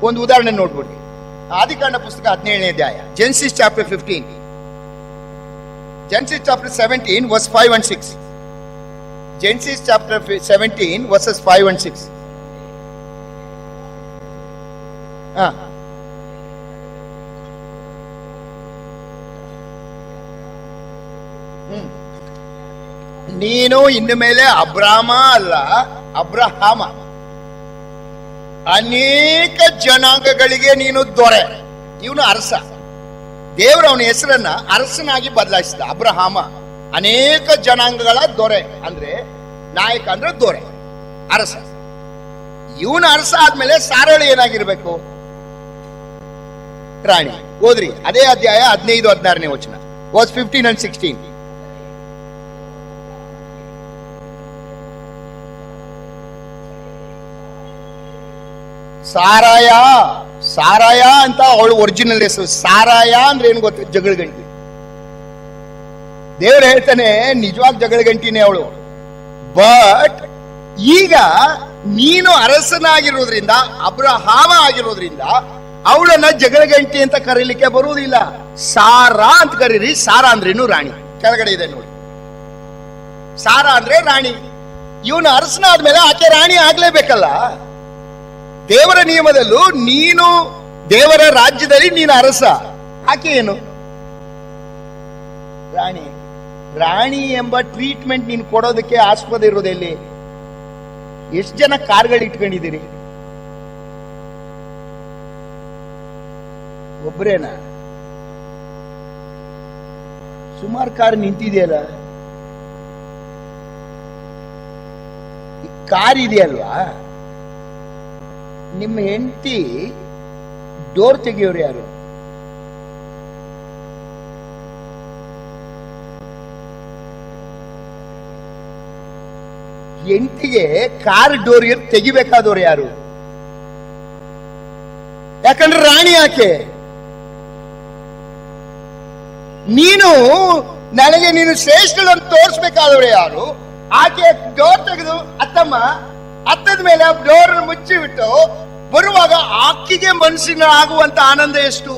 ಒಂದು ಉದಾಹರಣೆ ನೋಡ್ಬಿಡಿ. ಆದಿಕಾಂಡ ಪುಸ್ತಕ 17ನೇ ಅಧ್ಯಾಯ, Genesis chapter 15, Genesis chapter 17 verse 5 and 6. Genesis chapter 17 verses 5 and 6. ನೀನು ಇನ್ನು ಮೇಲೆ ಅಬ್ರಾಮ ಅಲ್ಲ, ಅಬ್ರಹಾಮ. ಅನೇಕ ಜನಾಂಗಗಳಿಗೆ ನೀನು ದೊರೆ. ಇವನು ಅರಸ. ದೇವರು ಅವನ ಹೆಸರನ್ನ ಅರಸನಾಗಿ ಬದಲಾಯಿಸಿದ. ಅಬ್ರಹಾಮ ಅನೇಕ ಜನಾಂಗಗಳ ದೊರೆ, ಅಂದ್ರೆ ನಾಯಕ ಅಂದ್ರೆ ದೊರೆ, ಅರಸ. ಇವನು ಅರಸ ಆದ್ಮೇಲೆ ಸಾರಳು ಏನಾಗಿರ್ಬೇಕು? ರಾಣಿ. ಓದ್ರಿ ಅದೇ ಅಧ್ಯಾಯ 15-16ನೇ ವಚನ, verse 15 and 16. ಸಾರಾಯ ಅಂತ ಅವಳು ಒರಿಜಿನಲ್ ಹೆಸರು. ಸಾರಾಯ ಅಂದ್ರೆ ಏನು ಗೊತ್ತ? ಜಗಳಗಂಟಿ. ದೇವ್ರು ಹೇಳ್ತಾನೆ ನಿಜವಾದ ಜಗಳಗಂಟಿನೇ ಅವಳು. ಬಟ್ ಈಗ ನೀನು ಅರಸನಾಗಿರೋದ್ರಿಂದ, ಅಬ್ರಹಾಮ ಆಗಿರೋದ್ರಿಂದ ಅವಳನ್ನ ಜಗಳಗಂಟಿ ಅಂತ ಕರೀಲಿಕ್ಕೆ ಬರುವುದಿಲ್ಲ. ಸಾರಾ ಅಂತ ಕರೀರಿ. ಸಾರಾ ಅಂದ್ರೇನು ರಾಣಿ. ಕೆಳಗಡೆ ಇದೆ ನೋಡಿ, ಸಾರಾ ಅಂದ್ರೆ ರಾಣಿ. ಇವನು ಅರಸನಾದ್ಮೇಲೆ ಆಕೆ ರಾಣಿ ಆಗ್ಲೇಬೇಕಲ್ಲ. ದೇವರ ನಿಯಮದಲ್ಲೂ ನೀನು ದೇವರ ರಾಜ್ಯದಲ್ಲಿ ನೀನು ಅರಸ, ಆಕೆ ಏನು ರಾಣಿ. ರಾಣಿ ಎಂಬ ಟ್ರೀಟ್ಮೆಂಟ್ ನೀನು ಕೊಡೋದಕ್ಕೆ ಆಸ್ಪದ ಇರೋದೆಲ್ಲಿ? ಎಷ್ಟು ಜನ ಕಾರ್ಗಳು ಇಟ್ಕೊಂಡಿದ್ದೀರಿ? ಒಬ್ರೇನಾ? ಸುಮಾರು ಕಾರ್ ನಿಂತಿದೆಯಲ್ಲ. ಈ ಕಾರ್ ಇದೆಯಲ್ವಾ, ನಿಮ್ಮ ಹೆಂಡತಿ ಡೋರ್ ತೆಗೆಯೋರು ಯಾರು? ಹೆಂಡತಿಗೆ ಕಾರ್ ಡೋರ್ ತೆಗಿಬೇಕಾದವ್ರು ಯಾರು? ಯಾಕಂದ್ರೆ ರಾಣಿ ಆಕೆ. ನೀನು ನನಗೆ ನೀನು ಶ್ರೇಷ್ಠಗಳನ್ನು ತೋರಿಸ್ಬೇಕಾದವ್ರೆ ಯಾರು? ಆಕೆ ಡೋರ್ ತೆಗೆದು ಅತ್ತಮ್ಮ ಅತ್ತದ ಮೇಲೆ ಡೋರ್ ಮುಚ್ಚಿ ಬಿಟ್ಟು ಬರುವಾಗ ಆಕೆಗೆ ಮನಸ್ಸಿನ ಆಗುವಂತ ಆನಂದ ಎಷ್ಟು?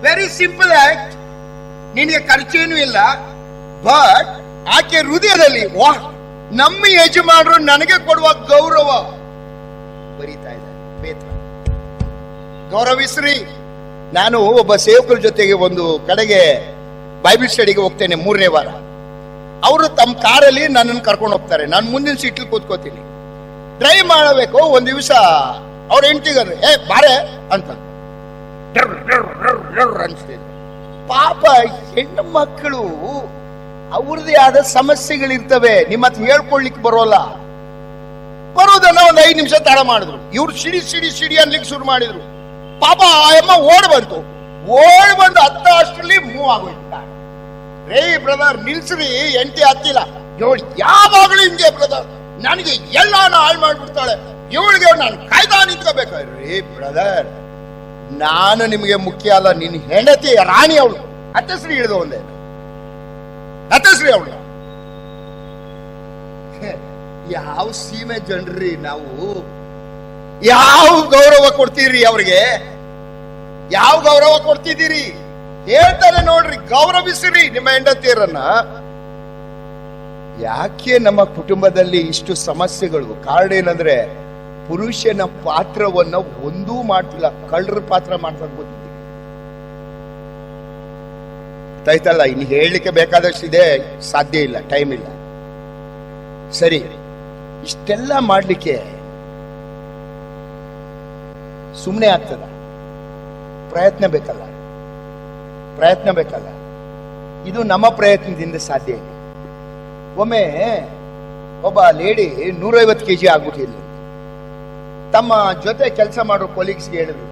Very simple act. ನಿನಗೆ ಖರ್ಚೇನು ಇಲ್ಲ, ಬಟ್ ಆಕೆ ಹೃದಯದಲ್ಲಿ ವಾಹ್, ನಮ್ಮ ಯಜಮಾನರು ನನಗೆ ಕೊಡುವ ಗೌರವ ಬರೀತಾ ಇದೆ. ಗೌರವಿಸ್ರಿ. ನಾನು ಒಬ್ಬ ಸೇವಕರ ಜೊತೆಗೆ ಒಂದು ಕಡೆಗೆ ಬೈಬಲ್ ಸ್ಟಡಿಗೆ ಹೋಗ್ತೇನೆ 3ನೇ ವಾರ. ಅವರು ತಮ್ಮ ಕಾರಲ್ಲಿ ನನ್ನನ್ನು ಕರ್ಕೊಂಡು ಹೋಗ್ತಾರೆ. ನಾನು ಮುಂದಿನ ಸೀಟ್ಲಿ ಕೂತ್ಕೋತೀನಿ. ಡ್ರೈವ್ ಮಾಡಬೇಕು. ಒಂದ್ ದಿವಸ ಅವ್ರ ಹೆಂಡತಿಗರು ಬಾರೆ ಅಂತ ಅನ್ಸ್ತಿದ್ರು. ಪಾಪ ಹೆಣ್ಣು ಮಕ್ಕಳು ಅವ್ರದೇ ಆದ ಸಮಸ್ಯೆಗಳಿರ್ತವೆ. ನಿಮ್ಮ ಹತ್ರ ಹೇಳ್ಕೊಳ್ಲಿಕ್ಕೆ ಬರೋಲ್ಲ. ಬರೋದನ್ನ ಒಂದ್ 5 ನಿಮಿಷ ತಡ ಮಾಡಿದ್ರು. ಇವ್ರು ಸಿಡಿ ಸಿಡಿ ಸಿಡಿ ಅನ್ಲಿಕ್ಕೆ ಶುರು ಮಾಡಿದ್ರು. ಪಾಪ ಆ ಅಮ್ಮ ಓಡ್ ಬಂತು. ಓಡ್ ಬಂದು ಅಷ್ಟರಲ್ಲಿ ಮೂವ್ ಆಗೋಯ್ತು. ರೇ ಬ್ರದರ್ ನಿಲ್ಸ್ರಿ, ಎಂಟಿ ಹತ್ತಿಲ್ಲ. ಇವಳು ಯಾವಾಗಲೂ ಹಿಂಗೆ ಬ್ರದರ್, ನನಗೆ ಎಲ್ಲಾನು ಹಾಳು ಮಾಡ್ಬಿಡ್ತಾಳೆ. ಇವಳಿಗೆ ನಾನು ಕಾಯ್ದಾ ನಿಂತ್ಕೋಬೇಕು. ರೇ ಬ್ರದರ್, ನಾನು ನಿಮಗೆ ಮುಖ್ಯ ಅಲ್ಲ, ನಿನ್ನ ಹೆಂಡತಿ ರಾಣಿ. ಅವಳು ಹತ್ತಶ್ರೀ ಹಿಡಿದು ಒಂದೇ ಹತ್ತಶ್ರೀ ಅವಳು. ಯಾವ ಸೀಮೆ ಜನರಿ ನಾವು? ಯಾವ ಗೌರವ ಕೊಡ್ತೀರಿ ಅವ್ರಿಗೆ? ಯಾವ ಗೌರವ ಕೊಡ್ತಿದ್ದೀರಿ? ಹೇಳ್ತಾರೆ ನೋಡ್ರಿ, ಗೌರವಿಸಿರಿ ನಿಮ್ಮ ಹೆಂಡತಿಯರನ್ನ. ಯಾಕೆ ನಮ್ಮ ಕುಟುಂಬದಲ್ಲಿ ಇಷ್ಟು ಸಮಸ್ಯೆಗಳು? ಕಾರಣ ಏನಂದ್ರೆ ಪುರುಷನ ಪಾತ್ರವನ್ನ ಒಂದೂ ಮಾಡ್ತಿಲ್ಲ, ಕಳ್ಳರ ಪಾತ್ರ ಮಾಡ್ತಾ ಗೊತ್ತಿದೆ. ಆಯ್ತಲ್ಲ, ಇನ್ನು ಹೇಳಲಿಕ್ಕೆ ಬೇಕಾದಷ್ಟಿದೆ, ಸಾಧ್ಯ ಇಲ್ಲ, ಟೈಮ್ ಇಲ್ಲ. ಸರಿ, ಇಷ್ಟೆಲ್ಲ ಮಾಡ್ಲಿಕ್ಕೆ ಸುಮ್ಮನೆ ಆಗ್ತದ? ಪ್ರಯತ್ನ ಬೇಕಲ್ಲ, ಪ್ರಯತ್ನ ಬೇಕಲ್ಲ. ಇದು ನಮ್ಮ ಪ್ರಯತ್ನದಿಂದ ಸಾಧ್ಯ ಇದೆ. ಒಮ್ಮೆ ಒಬ್ಬ ಲೇಡಿ 150 kg ಆಗ್ಬಿಟ್ಟಿಲ್ಲ. ತಮ್ಮ ಜೊತೆ ಕೆಲಸ ಮಾಡೋ ಕೊಲೀಗ್ಸ್ಗೆ ಹೇಳಿದ್ರು,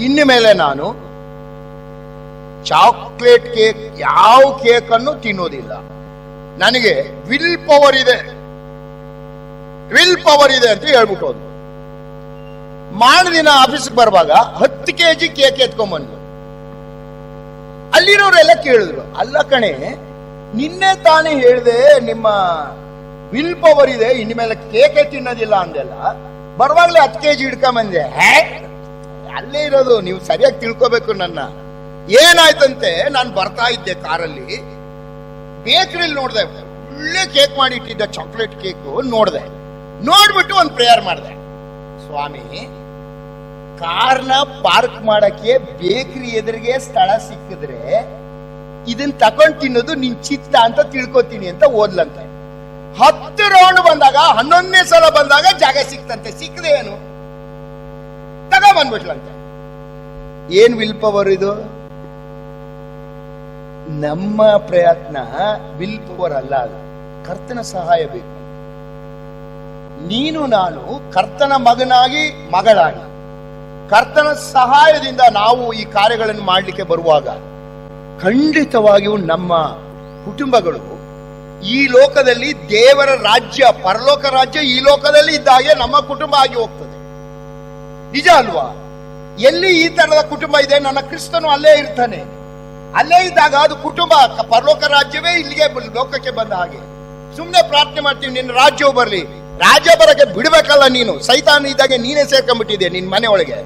ಇನ್ನು ಮೇಲೆ ನಾನು ಚಾಕ್ಲೇಟ್ ಕೇಕ್, ಯಾವ ಕೇಕ್ ಅನ್ನು ತಿನ್ನೋದಿಲ್ಲ. ನನಗೆ ವಿಲ್ ಪವರ್ ಇದೆ, ವಿಲ್ ಪವರ್ ಇದೆ ಅಂತ ಹೇಳ್ಬಿಟ್ಟು ಹೋದ್ರು. ದಿನ ಆಫೀಸ್ಗೆ ಬರುವಾಗ 10 kg ಕೇಕ್ ಎತ್ಕೊಂಡ್ಬಂದ್ರು. ಅಲ್ಲಿರೋರೆಲ್ಲ ಕೇಳಿದ್ರು, ಅಲ್ಲ ಕಣೆ, ನಿನ್ನೆ ತಾನೇ ಹೇಳಿದೆ ನಿಮ್ಮ ವಿಲ್ ಪವರ್ ಇದೆ, ಇನ್ಮೇಲೆ ಕೇಕೆ ತಿನ್ನೋದಿಲ್ಲ ಅಂದೆಲ್ಲ, ಬರುವಾಗ್ಲೇ 10 kg ಹಿಡ್ಕೊಂಬಂದೆ. ಅಲ್ಲೇ ಇರೋದು, ನೀವು ಸರಿಯಾಗಿ ತಿಳ್ಕೋಬೇಕು ನನ್ನ. ಏನಾಯ್ತಂತೆ, ನಾನು ಬರ್ತಾ ಇದ್ದೆ ಕಾರಲ್ಲಿ, ಬೇಕರಿಲಿ ನೋಡ್ದೆ, ಒಳ್ಳೆ ಕೇಕ್ ಮಾಡಿ ಇಟ್ಟಿದ್ದ, ಚಾಕ್ಲೇಟ್ ಕೇಕ್ ನೋಡ್ದೆ. ನೋಡ್ಬಿಟ್ಟು ಒಂದು ಪ್ರೇಯರ್ ಮಾಡಿದೆ, ಸ್ವಾಮಿ, ಕಾರ್ನ ಪಾರ್ಕ್ ಮಾಡಕ್ಕೆ ಬೇಕರಿ ಎದುರಿಗೆ ಸ್ಥಳ ಸಿಕ್ಕಿದ್ರೆ ಇದನ್ನ ತಕೊಂಡ್ ತಿನ್ನೋದು ನಿನ್ ಚಿತ್ತ ಅಂತ ತಿಳ್ಕೊತೀನಿ ಅಂತ ಓದ್ಲಂತೆ. 10 ರೌಂಡ್ ಬಂದಾಗ 11ನೇ ಸಲ ಬಂದಾಗ ಜಾಗ ಸಿಕ್ತಂತೆ. ಸಿಕ್ಕದೆ ಏನು, ತಗೊಂಡ್ಬಂದ್ಬಿಟ್ಲಂತೆ. ಏನ್ ವಿಲ್ ಪವರ್ ಇದು? ನಮ್ಮ ಪ್ರಯತ್ನ ವಿಲ್ ಪವರ್ ಅಲ್ಲ, ಅದು ಕರ್ತನ ಸಹಾಯ ಬೇಕು. ನೀನು ನಾನು ಕರ್ತನ ಮಗನಾಗಿ ಮಗಳಾಗಿ ಕರ್ತನ ಸಹಾಯದಿಂದ ನಾವು ಈ ಕಾರ್ಯಗಳನ್ನು ಮಾಡಲಿಕ್ಕೆ ಬರುವಾಗ ಖಂಡಿತವಾಗಿಯೂ ನಮ್ಮ ಕುಟುಂಬಗಳು ಈ ಲೋಕದಲ್ಲಿ ದೇವರ ರಾಜ್ಯ, ಪರಲೋಕ ರಾಜ್ಯ ಈ ಲೋಕದಲ್ಲಿ ಇದ್ದಾಗೆ ನಮ್ಮ ಕುಟುಂಬ ಆಗಿ ಹೋಗ್ತದೆ. ನಿಜ ಅಲ್ವಾ? ಎಲ್ಲಿ ಈ ತರದ ಕುಟುಂಬ ಇದೆ, ನನ್ನ ಕ್ರಿಸ್ತನು ಅಲ್ಲೇ ಇರ್ತಾನೆ. ಅಲ್ಲೇ ಇದ್ದಾಗ ಅದು ಕುಟುಂಬ, ಪರಲೋಕ ರಾಜ್ಯವೇ ಇಲ್ಲಿಗೆ ಲೋಕಕ್ಕೆ ಬಂದ ಹಾಗೆ. ಸುಮ್ಮನೆ ಪ್ರಾರ್ಥನೆ ಮಾಡ್ತೀವಿ, ನಿನ್ನ ರಾಜ್ಯವು ಬರಲಿ, ರಾಜ್ಯ ಬರಕ್ಕೆ ಬಿಡ್ಬೇಕಲ್ಲ ನೀನು. ಸೈತಾನ ಇದ್ದಾಗೆ ನೀನೇ ಸೇರ್ಕೊಂಡ್ಬಿಟ್ಟಿದ್ಯಾ ನಿನ್ ಮನೆ ಒಳಗೆ.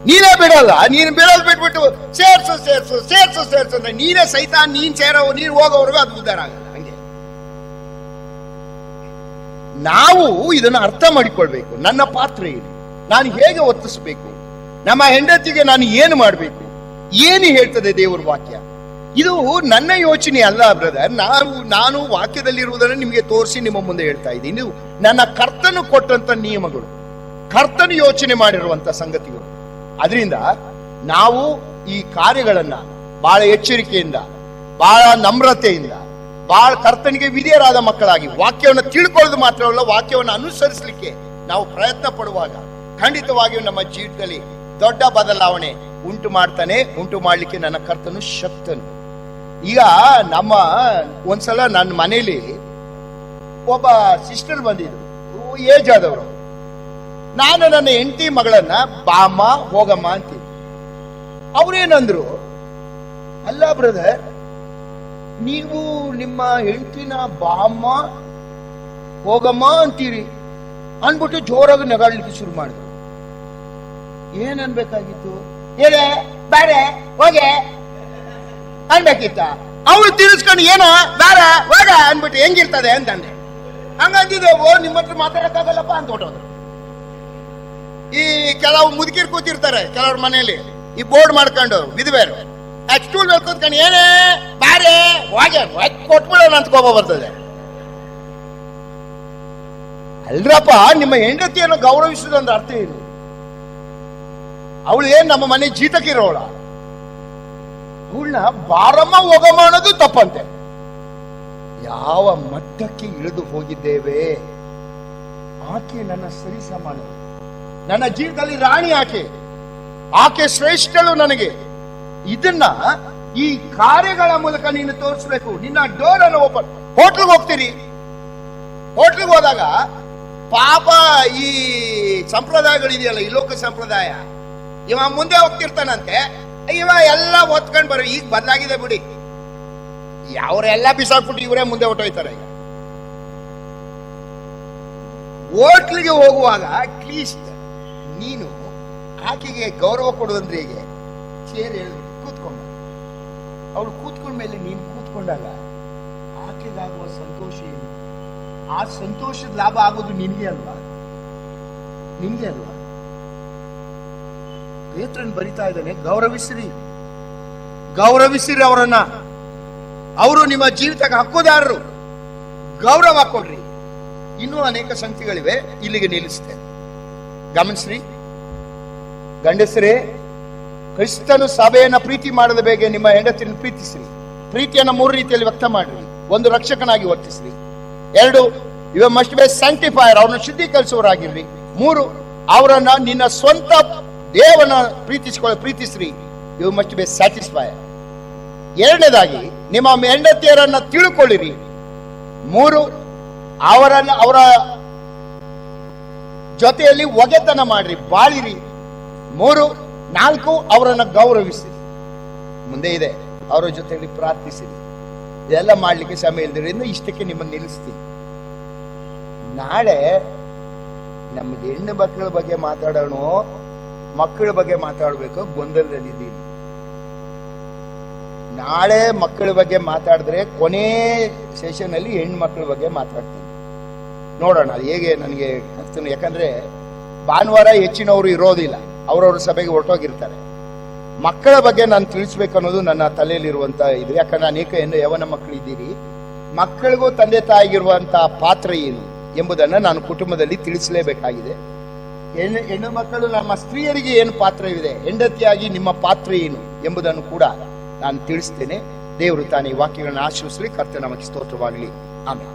ನೀನೇ ಬಿಡಲ್ಲ. ನೀನು ಬಿಡೋದು ಬಿಟ್ಬಿಟ್ಟು ಸೇರ್ಸು ಸೇರ್ಸು ಸೇರ್ಸು ಸೇರ್ಸು ಅಂದ್ರೆ ನೀನೇ ಸೈತಾನ್. ನೀನ್ ಸೇರೋ ನೀನ್ ಹೋಗೋವರೆಗೂ ಅದು ಉದ್ಧಾರ ಆಗಲ್ಲ. ಹಂಗೆ ನಾವು ಇದನ್ನ ಅರ್ಥ ಮಾಡಿಕೊಳ್ಬೇಕು. ನನ್ನ ಪಾತ್ರ ಏನು, ನಾನು ಹೇಗೆ ವರ್ತಿಸಬೇಕು, ನಮ್ಮ ಹೆಂಡತಿಗೆ ನಾನು ಏನು ಮಾಡಬೇಕು, ಏನು ಹೇಳ್ತದೆ ದೇವರ ವಾಕ್ಯ. ಇದು ನನ್ನ ಯೋಚನೆ ಅಲ್ಲ ಬ್ರದರ್. ನಾನು ವಾಕ್ಯದಲ್ಲಿರುವುದನ್ನು ನಿಮಗೆ ತೋರಿಸಿ ನಿಮ್ಮ ಮುಂದೆ ಹೇಳ್ತಾ ಇದ್ದೀನಿ. ಇದು ನನ್ನ ಕರ್ತನು ಕೊಟ್ಟಂತ ನಿಯಮಗಳು, ಕರ್ತನು ಯೋಚನೆ ಮಾಡಿರುವಂತ ಸಂಗತಿಗಳು. ಅದರಿಂದ ನಾವು ಈ ಕಾರ್ಯಗಳನ್ನ ಬಹಳ ಎಚ್ಚರಿಕೆಯಿಂದ, ಬಹಳ ನಮ್ರತೆಯಿಂದ, ಬಹಳ ಕರ್ತನಿಗೆ ವಿಧೇಯರಾದ ಮಕ್ಕಳಾಗಿ ವಾಕ್ಯವನ್ನು ತಿಳ್ಕೊಳ್ಳೋದು ಮಾತ್ರವಲ್ಲ, ವಾಕ್ಯವನ್ನು ಅನುಸರಿಸಲಿಕ್ಕೆ ನಾವು ಪ್ರಯತ್ನ ಪಡುವಾಗ ಖಂಡಿತವಾಗಿಯೂ ನಮ್ಮ ಜೀವಿತದಲ್ಲಿ ದೊಡ್ಡ ಬದಲಾವಣೆ ಉಂಟು ಮಾಡಲಿಕ್ಕೆ ನನ್ನ ಕರ್ತನು ಶಕ್ತನು. ಈಗ ಒಂದ್ಸಲ ನನ್ನ ಮನೇಲಿ ಒಬ್ಬ ಸಿಸ್ಟರ್ ಬಂದಿದ್ರು, ಏಜ್ ಆದವರು. ನಾನು ನನ್ನ ಹೆಂಡತಿ ಮಗಳನ್ನ ಬಾಮ್ಮ ಹೋಗಮ್ಮ ಅಂತೀನಿ. ಅವ್ರೇನಂದ್ರು, ಅಲ್ಲ ಬ್ರದರ್, ನೀವು ನಿಮ್ಮ ಹೆಂಡತಿನ ಬಾಮ್ಮ ಹೋಗಮ್ಮ ಅಂತೀರಿ ಅನ್ಬಿಟ್ಟು ಜೋರಾಗಿ ನಗಾಡ್ಲಿಕ್ಕೆ ಶುರು ಮಾಡಿದ್ರು. ಏನ್ ಅನ್ಬೇಕಾಗಿತ್ತು? ಹೇಳೆ ಬೇರೆ ಹೋಗೆ ಅನ್ಬೇಕಿತ್ತ? ಅವಳು ತಿರ್ಸ್ಕೊಂಡು ಏನೋ ಬೇಡ ಹೋಗ ಅನ್ಬಿಟ್ಟು ಹೆಂಗಿರ್ತದೆ ಅಂತಂದೆ. ಹಂಗಂದಿದ್ದು, ನಿಮ್ಮ ಹತ್ರ ಮಾತಾಡಕ್ಕಾಗಲ್ಲಪ್ಪ ಅಂತ ಹೊಟ್ಟೋದ್ರು. ಈ ಕೆಲವು ಮುದುಕಿರ್ ಕೂತಿರ್ತಾರೆ ಕೆಲವ್ರ ಮನೆಯಲ್ಲಿ, ಈ ಬೋರ್ಡ್ ಮಾಡ್ಕೊಂಡು ವಿಧವೆರು ಸ್ಟೂಲ್ ಮೇಲೆ ಕೂತ್ಕೊಂಡು ಏನೇ ಬಾರೆ ಹೋಗೆ ಕೊಟ್ಬಿಡೋಣ ಅಂತ ಕೋಪ ಬರ್ತದೆ. ಅಲ್ರಪ್ಪ, ನಿಮ್ಮ ಹೆಂಡತಿಯನ್ನು ಗೌರವಿಸುವುದಂದ್ರೆ ಅರ್ಥ ಏನು? ಅವಳು ಏನ್ ನಮ್ಮ ಮನೆ ಜೀತಕ್ಕಿರೋಳ? ಅವಳನ್ನ ಬಾರಮ್ಮ ಹೋಗಮ್ಮ ಅನ್ನೋದು ತಪ್ಪಂತೆ. ಯಾವ ಮಟ್ಟಕ್ಕೆ ಇಳಿದು ಹೋಗಿದ್ದೇವೆ. ಆಕೆ ನನ್ನ ಸರಿ ಸಮಾನ, ನನ್ನ ಜೀವಿತದಲ್ಲಿ ರಾಣಿ ಆಕೆ ಶ್ರೇಷ್ಠಳು ನನಗೆ. ಇದನ್ನ ಈ ಕಾರ್ಯಗಳ ಮೂಲಕ ನೀನು ತೋರಿಸ್ಬೇಕು. ನಿನ್ನ ಡೋರ್ ಅನ್ನು ಓಪನ್. ಹೋಟ್ಲಿಗೆ ಹೋಗ್ತೀರಿ, ಹೋಟ್ಲಿಗೆ ಹೋದಾಗ ಪಾಪ ಈ ಸಂಪ್ರದಾಯಗಳಿದೆಯಲ್ಲ, ಈ ಲೋಕ ಸಂಪ್ರದಾಯ, ಇವ ಮುಂದೆ ಹೋಗ್ತಿರ್ತಾನಂತೆ, ಇವ ಎಲ್ಲ ಒತ್ಕೊಂಡ್ ಬರೋ. ಈಗ ಬದಲಾಗಿದೆ ಬಿಡಿ, ಅವರೆಲ್ಲ ಬಿಸಾಕ್ಬಿಟ್ಟು ಇವರೇ ಮುಂದೆ ಹೊಟ್ಟೋಯ್ತಾರೆ. ಈಗ ಹೋಟ್ಲಿಗೆ ಹೋಗುವಾಗ ಅಟ್ಲೀಸ್ಟ್ ನೀನು ಆಕೆಗೆ ಗೌರವ ಕೊಡೋದಂದ್ರೆ ಹೇಗೆ? ಚೇರ್ ಕೂತ್ಕೊಂಡ, ಅವಳು ಕೂತ್ಕೊಂಡ ಮೇಲೆ ನೀನು ಕೂತ್ಕೊಂಡಾಗ ಆಕೆಗಾಗುವ ಸಂತೋಷ ಏನು? ಆ ಸಂತೋಷದ ಲಾಭ ಆಗೋದು ನಿನ್ಗೆ ಅಲ್ವಾ? ಪೇತ್ರನ್ ಬರಿತಾ ಇದ್ದಾನೆ, ಗೌರವಿಸಿರಿ ಅವರನ್ನ. ಅವರು ನಿಮ್ಮ ಜೀವಿತಕ್ಕೆ ಹಕ್ಕುದಾರರು. ಗೌರವ ಕೊಡ್ರಿ. ಇನ್ನೂ ಅನೇಕ ಸಂಗತಿಗಳಿವೆ, ಇಲ್ಲಿಗೆ ನಿಲ್ಲಿಸ್ತೇನೆ. ಗಮನಿಸ್ರಿ ಗಂಡಸರೇ, ಕ್ರಿಸ್ತನು ಸಭೆಯನ್ನ ಪ್ರೀತಿ ಮಾಡದ ಬೇಗ ನಿಮ್ಮ ಹೆಂಡತಿಯನ್ನು ಪ್ರೀತಿಸ್ರಿ. ಪ್ರೀತಿಯನ್ನ 3 ರೀತಿಯಲ್ಲಿ ವ್ಯಕ್ತ ಮಾಡ್ರಿ. 1, ರಕ್ಷಕನಾಗಿ ವರ್ತಿಸ್ರಿ. 2, ಯು ಮಸ್ಟ್ ಬಿ ಸ್ಯಾಂಕ್ಟಿಫೈಯರ್, ಅವ್ರನ್ನ ಶುದ್ಧೀಕರಿಸುವವರಾಗಿರ್ರಿ. 3, ಅವರನ್ನ ನಿನ್ನ ಸ್ವಂತ ದೇವನ ಪ್ರೀತಿಸ್ರಿ. You must be satisfier. 2ನೇದಾಗಿ ನಿಮ್ಮ ಹೆಂಡತಿಯರನ್ನ ತಿಳ್ಕೊಳ್ಳಿರಿ. 3, ಅವರ ಜೊತೆಯಲ್ಲಿ ಒಗೆತನ ಮಾಡ್ರಿ, ಬಾಳಿರಿ. 3, 4, ಅವರನ್ನ ಗೌರವಿಸಿ. ಮುಂದೆ ಇದೆ, ಅವರ ಜೊತೆಯಲ್ಲಿ ಪ್ರಾರ್ಥಿಸಿರಿ. ಇದೆಲ್ಲ ಮಾಡ್ಲಿಕ್ಕೆ ಸಮಯ ಇಲ್ದಿರಿಂದ ಇಷ್ಟಕ್ಕೆ ನಿಮ್ಮನ್ನು ನಿಲ್ಲಿಸ್ತೀನಿ. ನಾಳೆ ನಮ್ದು ಹೆಣ್ಣು ಮಕ್ಕಳ ಬಗ್ಗೆ ಮಾತಾಡೋಣ, ಮಕ್ಕಳ ಬಗ್ಗೆ ಮಾತಾಡ್ಬೇಕು, ಗೊಂದಲದಲ್ಲಿದ್ದೀನಿ. ನಾಳೆ ಮಕ್ಕಳ ಬಗ್ಗೆ ಮಾತಾಡಿದ್ರೆ ಕೊನೆ ಸೆಷನ್ ಅಲ್ಲಿ ಹೆಣ್ಣು ಮಕ್ಕಳ ಬಗ್ಗೆ ಮಾತಾಡ್ತೀನಿ. ನೋಡೋಣ ಹೇಗೆ ನನಗೆ ಅನಿಸ್ತಾನೆ. ಯಾಕಂದ್ರೆ ಭಾನುವಾರ ಹೆಚ್ಚಿನವರು ಇರೋದಿಲ್ಲ, ಅವ್ರವ್ರ ಸಭೆಗೆ ಹೊರಟೋಗಿರ್ತಾರೆ. ಮಕ್ಕಳ ಬಗ್ಗೆ ನಾನು ತಿಳಿಸ್ಬೇಕು ಅನ್ನೋದು ನನ್ನ ತಲೆಯಲ್ಲಿರುವಂತ ಇದು. ಯಾಕಂದ್ರೆ ಅನೇಕ ಯವನ ಮಕ್ಕಳು ಇದ್ದೀರಿ. ಮಕ್ಕಳಿಗೂ ತಂದೆ ತಾಯಿಗಿರುವಂತಹ ಪಾತ್ರ ಏನು ಎಂಬುದನ್ನು ನಾನು ಕುಟುಂಬದಲ್ಲಿ ತಿಳಿಸಲೇಬೇಕಾಗಿದೆ. ಹೆಣ್ಣು ಮಕ್ಕಳು ನಮ್ಮ ಸ್ತ್ರೀಯರಿಗೆ ಏನು ಪಾತ್ರವಿದೆ, ಹೆಂಡತಿಯಾಗಿ ನಿಮ್ಮ ಪಾತ್ರ ಏನು ಎಂಬುದನ್ನು ಕೂಡ ನಾನು ತಿಳಿಸ್ತೇನೆ. ದೇವರು ತಾನೇ ವಾಕ್ಯಗಳನ್ನು ಆಶೀರ್ವದಿಸಲಿ. ಕರ್ತನ ನಮಗೆ ಸ್ತೋತ್ರವಾಗಲಿ. ಆಮೇಲೆ